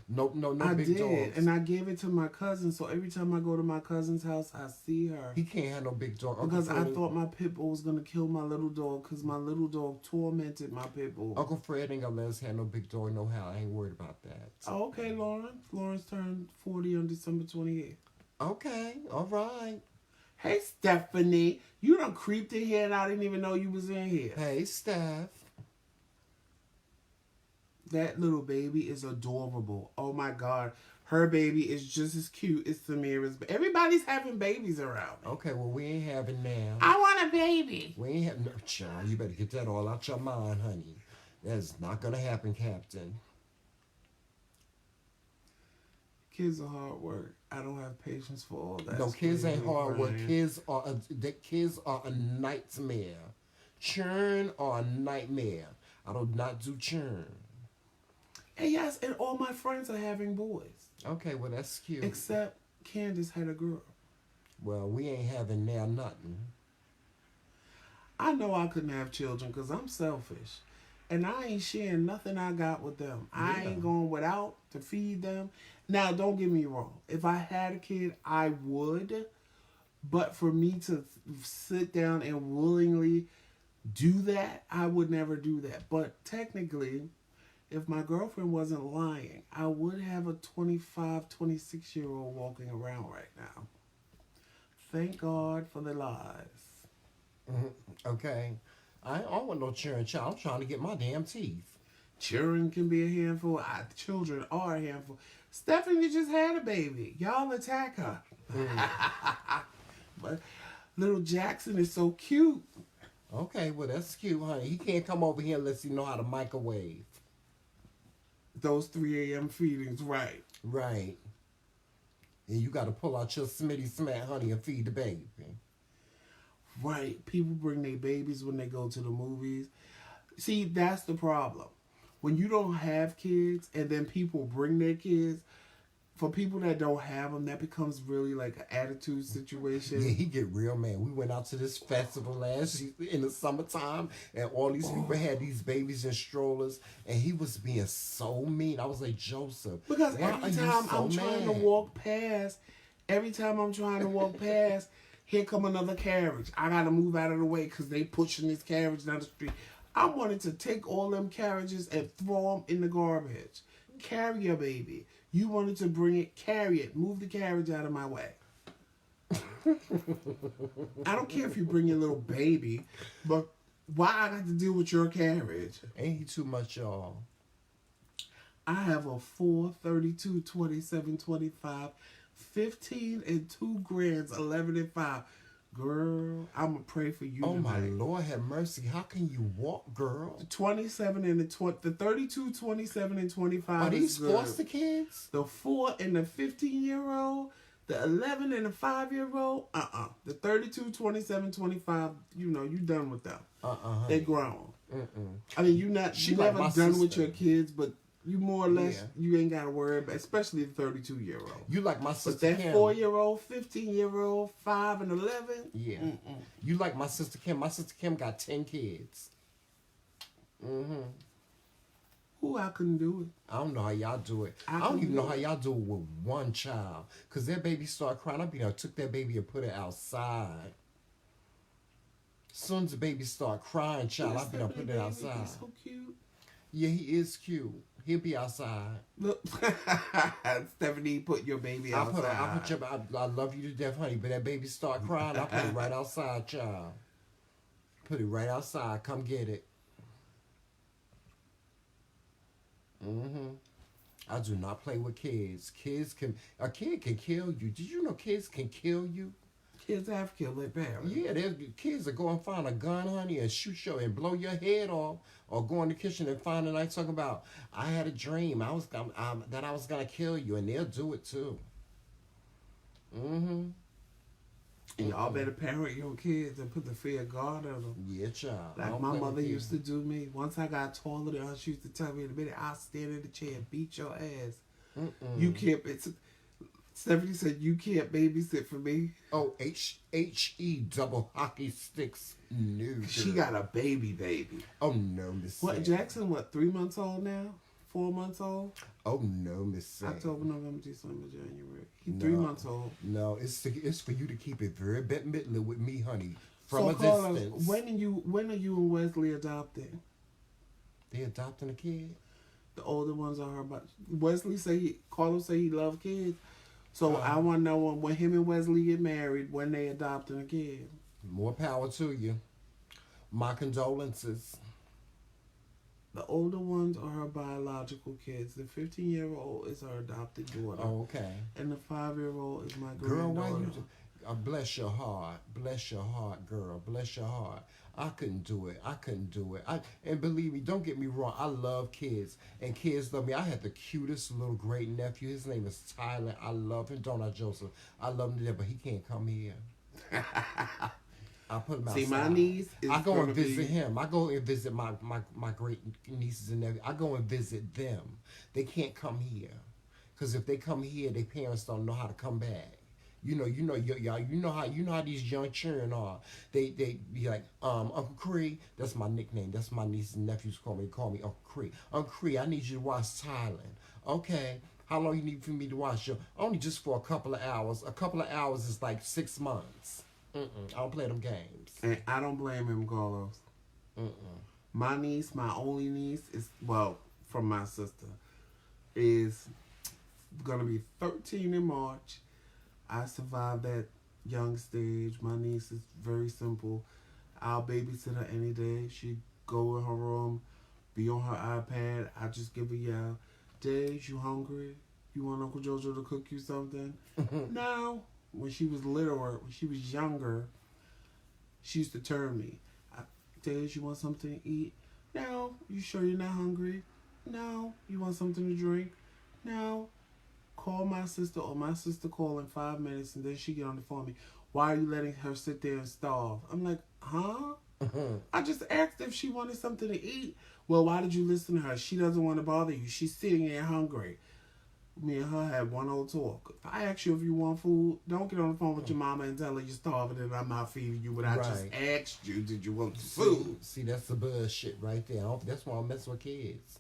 No I big did, dogs. and I gave it to my cousin. So every time I go to my cousin's house, I see her. He can't have no big dog. Because I thought my pit bull was gonna kill my little dog. Because my little dog tormented my pit bull. Uncle Fred ain't gonna let us have no big dog no how. I ain't worried about that. Oh, okay, Lauren. Lawrence turned 40 on December 28th. Okay, all right. Hey, Stephanie. You done creeped in here and I didn't even know you was in here. Hey, Steph. That little baby is adorable. Oh my God. Her baby is just as cute as Samira's. Everybody's having babies around me. Okay, well, we ain't having now. I want a baby. We ain't having no child. You better get that all out your mind, honey. That's not gonna happen, Captain. Kids are hard work. I don't have patience for all that. No, kids ain't hard work. Crying. Kids are a nightmare. Churn are a nightmare. I do not do churn. And yes, and all my friends are having boys. Okay, well, that's cute. Except Candace had a girl. Well, we ain't having now nothing. I know I couldn't have children because I'm selfish. And I ain't sharing nothing I got with them. I ain't going without to feed them. Now, don't get me wrong. If I had a kid, I would. But for me to sit down and willingly do that, I would never do that. But technically, if my girlfriend wasn't lying, I would have a 25, 26-year-old walking around right now. Thank God for the lies. Okay. I don't want no children, child. I'm trying to get my damn teeth. Children can be a handful. Children are a handful. Stephanie just had a baby. Y'all attack her. But little Jackson is so cute. Okay, well, that's cute, honey. He can't come over here unless he know how to microwave. Those 3 a.m. feedings, right. Right. And you got to pull out your Smitty Smack, honey, and feed the baby. Right. People bring their babies when they go to the movies. See, that's the problem. when you don't have kids and then people bring their kids, for people that don't have them, that becomes really like an attitude situation. Yeah, he get real mad. We went out to this festival in the summertime, and all these people had these babies in strollers, and he was being so mean. I was like, Joseph, Because why every are you time so I'm trying to mad? walk past, here come another carriage. I gotta move out of the way because they pushing this carriage down the street. I wanted to take all them carriages and throw them in the garbage. Carry your baby. You wanted to bring it, carry it. Move the carriage out of my way. I don't care if you bring your little baby, but why I got to deal with your carriage? Ain't he too much, y'all? I have a 4, 32, 27, 25, 15, and 2 grands, 11 and 5. Girl, I'm going to pray for you Oh, my tonight. Lord, have mercy. How can you walk, girl? The 27 and the 32, 27, and 25 Are is these good. foster kids? The 4 and the 15-year-old, the 11 and the 5-year-old, The 32, 27, 25, you done with them. They grown. I mean, you never my done with sister. your kids, but you more or less, Yeah. you ain't got to worry about, especially the 32-year-old. You like my But sister that Kim. 4-year-old, 15-year-old, 5 and 11, Yeah. You like my sister Kim. My sister Kim got 10 kids. Ooh, I couldn't do it. I don't know how y'all do it. I I don't can even do know how it. y'all do it with one child. Because their baby start crying. I took that baby and put it outside. As soon as the baby start crying, child, I put it outside. He's so cute. Yeah, he is cute. He'll be outside. Look, Stephanie, put your baby outside. I love you to death, honey, but that baby start crying, I put it right outside, child. Put it right outside. Come get it. I do not play with kids. A kid can kill you. Did you know kids can kill you? Kids have killed their parents. Yeah, kids that go and find a gun, honey, and shoot you and blow your head off, or go in the kitchen and find a knife talking about, I had a dream that I was gonna kill you, and they'll do it too. And y'all better parent your kids and put the fear of God on them. Yeah, child. I Like don't my play with mother kids. used to do me. Once I got taller than her, she used to tell me in a minute, I'll stand in the chair and beat your ass. You can't. Stephanie said, you can't babysit for me. Oh, HE double hockey sticks. No. She got a baby. Oh no, Miss. What, Sam. Jackson, 3 months old now? 4 months old? Oh no, Miss. Sam. October, November, December, January. He's 3 months old. No, it's for you to keep it very Bette Midler with me, honey. From So, a Carlos, distance. when are you and Wesley adopting? They adopting a kid? The older ones are her. But Carlos say he love kids. So I want to know when him and Wesley get married, when they adopting a kid. More power to you. My condolences. The older ones are her biological kids. The 15-year-old is her adopted daughter. Oh, okay. And the 5-year-old is my Girl, granddaughter. why you... bless your heart. Bless your heart, girl. Bless your heart. I couldn't do it. And believe me, don't get me wrong. I love kids. And kids love me. I had the cutest little great nephew. His name is Tyler. I love him. Don't I, Joseph? I love him to death, but he can't come here. I put him outside. See, my niece is I go and gonna visit be- him. I go and visit my great nieces and nephews. I go and visit them. They can't come here. Because if they come here, their parents don't know how to come back. You know how these young children are. They be like, Uncle Cree, that's my nickname. That's my nieces and nephews call me Uncle Cree. Uncle Cree, I need you to watch Thailand. Okay. How long you need for me to watch you? Only just for a couple of hours. A couple of hours is like 6 months. I don't play them games. And I don't blame him, Carlos. My niece, my only niece, from my sister, is going to be 13 in March. I survived that young stage. My niece is very simple. I'll babysit her any day. She'd go in her room, be on her iPad. I just give her yell, Days, you hungry? You want Uncle Jojo to cook you something? No. When she was littler, when she was younger, she used to turn me. Days, you want something to eat? No. You sure you're not hungry? No. You want something to drink? No. Call my sister, or my sister call in 5 minutes, and then she get on the phone with me. Why are you letting her sit there and starve? I'm like, huh? I just asked if she wanted something to eat. Well, why did you listen to her? She doesn't want to bother you. She's sitting there hungry. Me and her had one old talk. If I ask you if you want food, don't get on the phone with your mama and tell her you're starving and I'm not feeding you. But I just asked you, did you want the food? See, that's the bullshit right there. That's why I mess with kids.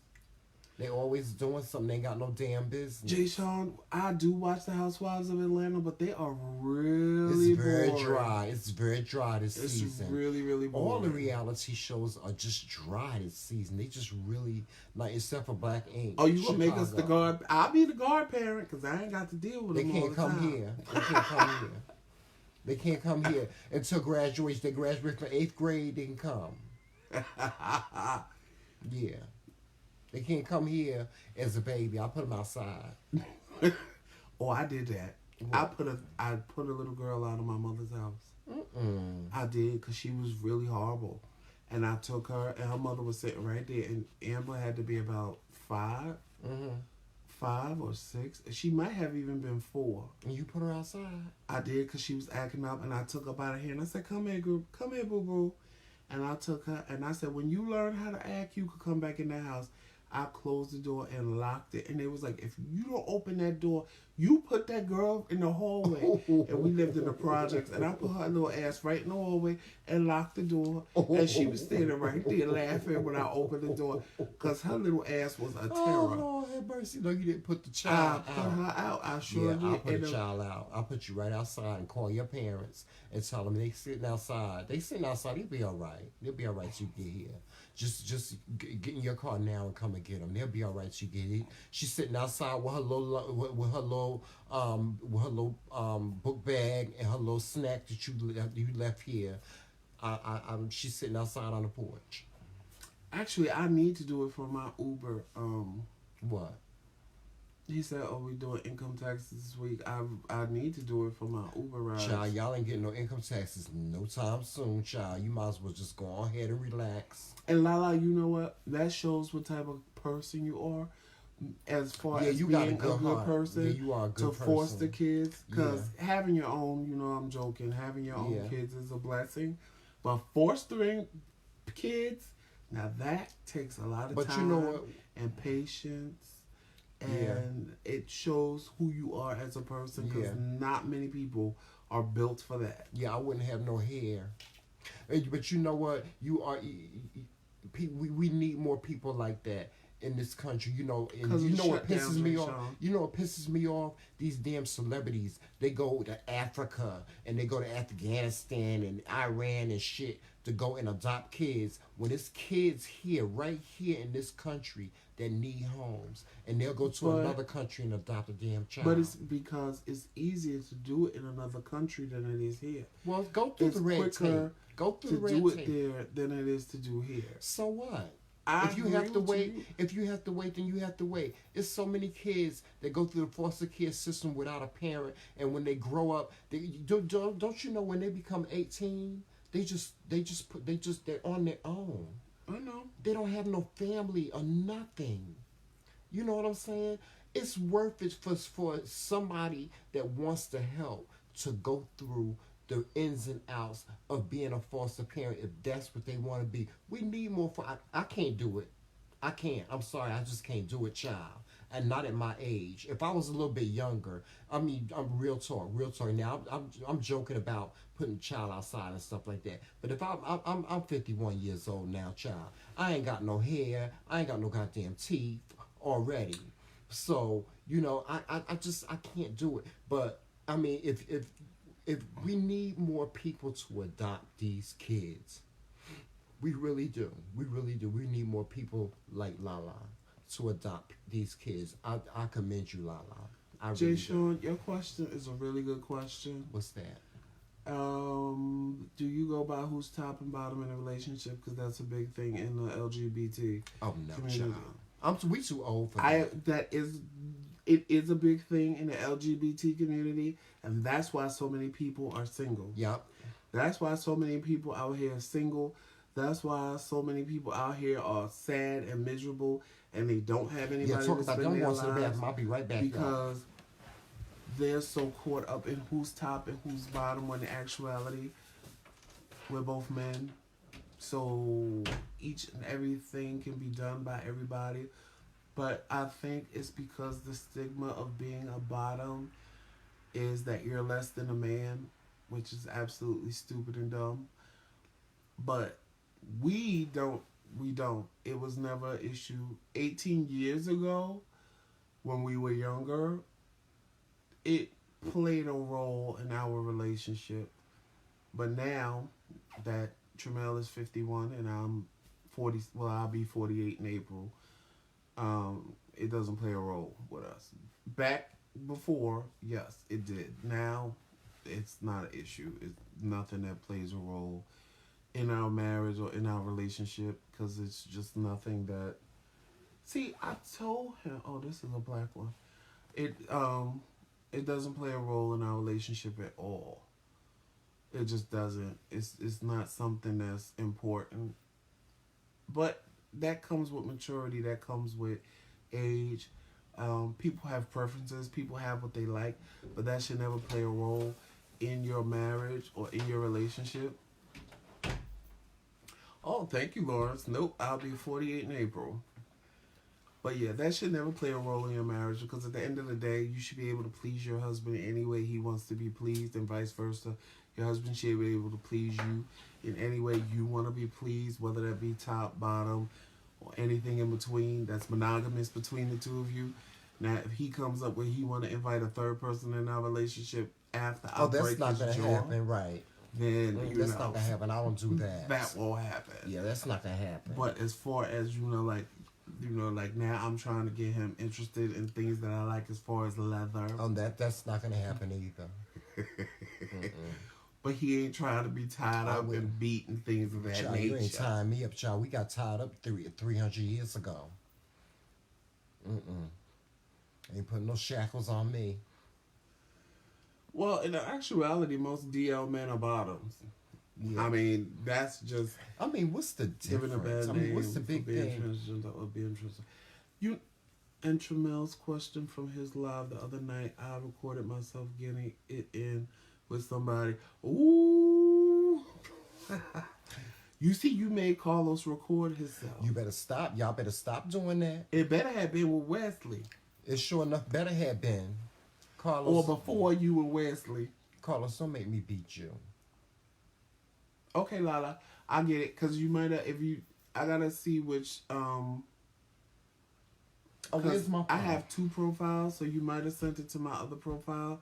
They always doing something they ain't got no damn business. Jay Sean, I do watch the Housewives of Atlanta, but they are really It's very boring. dry. It's very dry this season. It's really, really boring. All the reality shows are just dry this season. They just really, like, except for Black Ink. Oh, you gonna make us the guard? I'll be the guard parent because I ain't got to deal with them all the time. Here. They can't come here. They can't come here until graduation. They graduate from 8th grade, they can come. Yeah. They can't come here as a baby. I put them outside. Oh, I did that. What? I put a little girl out of my mother's house. I did because she was really horrible. And I took her, and her mother was sitting right there. And Amber had to be about 5. 5 or 6. She might have even been 4. And you put her outside? I did because she was acting up, and I took her by the hand. And I said, come here, girl. Come here, boo-boo. And I took her, and I said, when you learn how to act, you could come back in that house. I closed the door and locked it. And it was like, if you don't open that door, you put that girl in the hallway. And we lived in the projects. And I put her little ass right in the hallway and locked the door. And she was standing right there laughing when I opened the door. Because her little ass was a terror. Oh, have mercy. No, you didn't put the child out. I put her out. I sure did. I'll put the child out. I'll put you right outside and call your parents and tell them they sitting outside. They sitting outside. They'll be all right. They'll be all right till you get here. Just get in your car now and come and get them. They'll be all right. She get it. She's sitting outside with her little book bag and her little snack that you left here. She's sitting outside on the porch. Actually, I need to do it for my Uber. What? He said, "Oh, we doing income taxes this week. I need to do it for my Uber ride." Child, y'all ain't getting no income taxes no time soon, child. You might as well just go ahead and relax. And Lala, you know what? That shows what type of person you are, as far as you being got a good person. Yeah, you are a good person. Force the kids, because having your own, I'm joking. Having your own kids is a blessing, but fostering kids, now that takes a lot of time. You know what? And patience. And it shows who you are as a person, because not many people are built for that. Yeah, I wouldn't have no hair. But you know what? We need more people like that in this country. And you know what pisses me off? You know what pisses me off? These damn celebrities. They go to Africa and they go to Afghanistan and Iran and shit to go and adopt kids. When it's kids here, right here in this country, that need homes, and they'll go to another country and adopt a damn child. But it's because it's easier to do it in another country than it is here. Well, go through the red tape. Go through the red tape. To do it there than it is to do here. So what? If you have to wait, then you have to wait. It's so many kids that go through the foster care system without a parent, and when they grow up, don't you know when they become 18, they're on their own. I know. They don't have no family or nothing. You know what I'm saying? It's worth it for somebody that wants to help to go through the ins and outs of being a foster parent if that's what they want to be. We need more I can't do it. I can't. I'm sorry. I just can't do it, child. And not at my age. If I was a little bit younger, I'm real talk. Now, I'm joking about putting a child outside and stuff like that. But if I'm 51 years old now, child, I ain't got no hair, I ain't got no goddamn teeth already. So I can't do it. But I mean, if we need more people to adopt these kids, we really do. We need more people like Lala to adopt these kids. I commend you, Lala. Jay Sean, your question is a really good question. What's that? Do you go by who's top and bottom in a relationship? Because that's a big thing in the LGBT community. Child. We too old for that. It is a big thing in the LGBT community, and that's why so many people are single. Yep. That's why so many people out here are single. That's why so many people out here are sad and miserable, and they don't have anybody to spend their lives. I'll be right back. Because they're so caught up in who's top and who's bottom, when in actuality, we're both men. so each and everything can be done by everybody. But I think it's because the stigma of being a bottom is that you're less than a man, which is absolutely stupid and dumb. But we don't. We don't. It was never an issue. 18 years ago, when we were younger, it played a role in our relationship. But now that Tramel is 51 and I'm 40, well, I'll be 48 in April, it doesn't play a role with us. Back before, yes, it did. Now, it's not an issue. It's nothing that plays a role in our marriage or in our relationship because it's just nothing that. See, I told him. Oh, this is a black one. It doesn't play a role in our relationship at all. It just doesn't. It's not something that's important. But that comes with maturity. That comes with age. People have preferences. People have what they like, but that should never play a role in your marriage or in your relationship. Oh, thank you, Lawrence. Nope, I'll be 48 in April. But yeah, that should never play a role in your marriage because at the end of the day, you should be able to please your husband any way he wants to be pleased and vice versa. Your husband should be able to please you in any way you want to be pleased, whether that be top, bottom, or anything in between that's monogamous between the two of you. Now, if he comes up where he want to invite a third person in our relationship after I break that's not his gonna jaw, happen, right? then That's not gonna happen. I don't do that. That won't happen. Yeah, that's not gonna happen. But as far as like now I'm trying to get him interested in things that I like as far as leather. That's not gonna happen either. But he ain't trying to be tied up and beat and things of that child, nature. You ain't tying me up, child. We got tied up 300 years ago. Ain't putting no shackles on me. Well, in actuality, most DL men are bottoms. Yeah. I mean, that's just. I mean, what's the difference? Giving a bad name what's the big thing? Transgender would be interesting. You, and Tramel's question from his live the other night. I recorded myself getting it in with somebody. Ooh. You see, you made Carlos record himself. You better stop. Y'all better stop doing that. It better have been with Wesley. It sure enough better have been. Carlos. Or before you and Wesley. Carlos, don't make me beat you. Okay, Lala. I get it. Because you might have, I got to see which, where's my phone? I have two profiles, so you might have sent it to my other profile.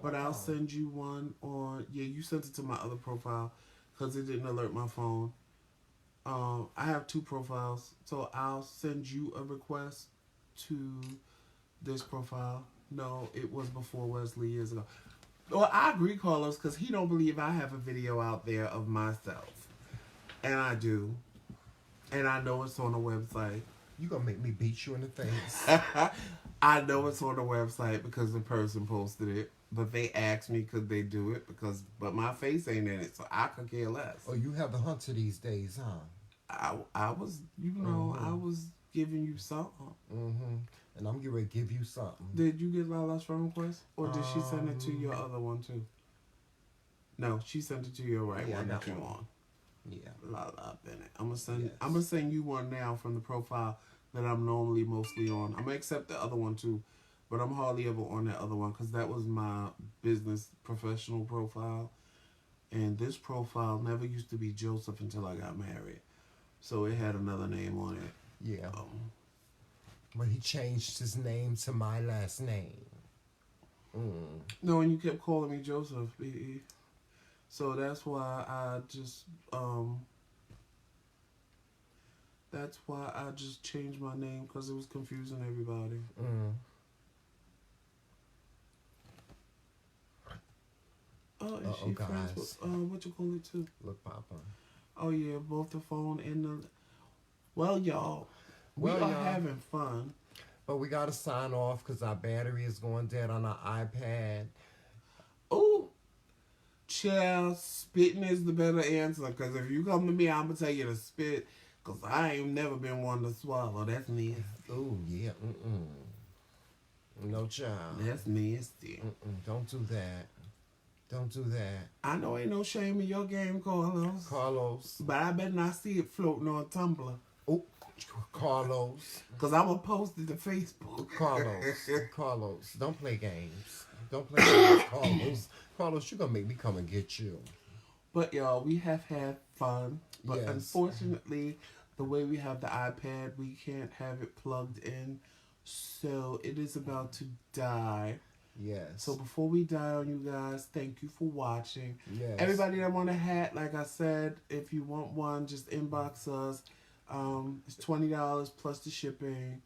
But I'll send you one on, you sent it to my other profile because it didn't alert my phone. I have two profiles, so I'll send you a request to this profile. No, it was before Wesley years ago. Well, I agree, Carlos, because he don't believe I have a video out there of myself. And I do. And I know it's on the website. You gonna make me beat you in the face. I know it's on the website because the person posted it. But they asked me could they do it but my face ain't in it, so I could care less. Oh, you have the hunter these days, huh? I was, I was giving you something. And I'm getting ready to give you something. Did you get Lala's friend request? Or did she send it to your other one too? No, she sent it to your one that you're on. Yeah. Lala Bennett. I'm gonna send you one now from the profile that I'm normally mostly on. I'm gonna accept the other one too, but I'm hardly ever on that other one because that was my business professional profile. And this profile never used to be Joseph until I got married. So it had another name on it. Yeah. But he changed his name to my last name. No, and you kept calling me Joseph, B.E. So that's why I just changed my name because it was confusing everybody. Oh, is she friends with what you call it too? Look, Papa. Oh yeah, both the phone and the. Well, y'all. We are having fun. But we got to sign off because our battery is going dead on our iPad. Oh, child, spitting is the better answer. Because if you come to me, I'm going to tell you to spit. Because I ain't never been one to swallow. That's nasty. Oh, yeah. No, child. That's nasty. Don't do that. Don't do that. I know ain't no shame in your game, Carlos. Carlos. But I better not see it floating on Tumblr. Oh, Carlos. Because I'm going to post it to Facebook. Carlos. Don't play games. Don't play games, Carlos. Carlos, you're going to make me come and get you. But, y'all, we have had fun. But Yes. unfortunately, the way we have the iPad, we can't have it plugged in. So it is about to die. Yes. So before we die on you guys, thank you for watching. Yes. Everybody that want a hat, like I said, if you want one, just inbox us. It's $20 plus the shipping.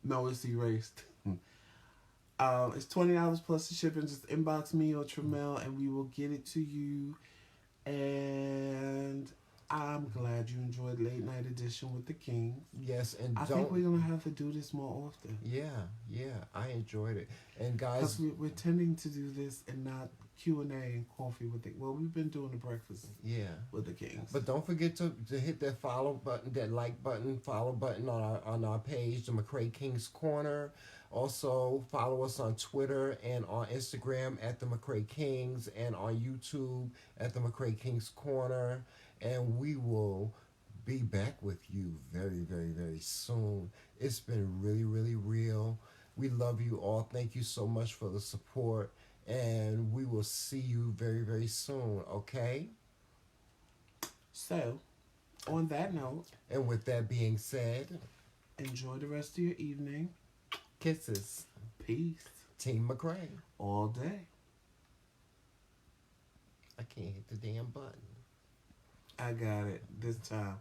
No, it's erased. It's $20 plus the shipping. Just inbox me or Tramel and we will get it to you. And I'm glad you enjoyed Late Night Edition with the Kingz. Yes, and I think we're going to have to do this more often. Yeah, I enjoyed it. And guys, because we're tending to do this and not Q&A and coffee with the... Well, we've been doing the breakfast with the Kingz. But don't forget to hit that follow button, that like button, follow button on our page, the McRae Kingz Corner. Also, follow us on Twitter and on Instagram at the McRae Kingz and on YouTube at the McRae Kingz Corner. And we will be back with you very, very, very soon. It's been really, really real. We love you all. Thank you so much for the support. And we will see you very, very soon, okay? So, on that note... And with that being said... Enjoy the rest of your evening. Kisses. Peace. Team McRae. All day. I can't hit the damn button. I got it this time.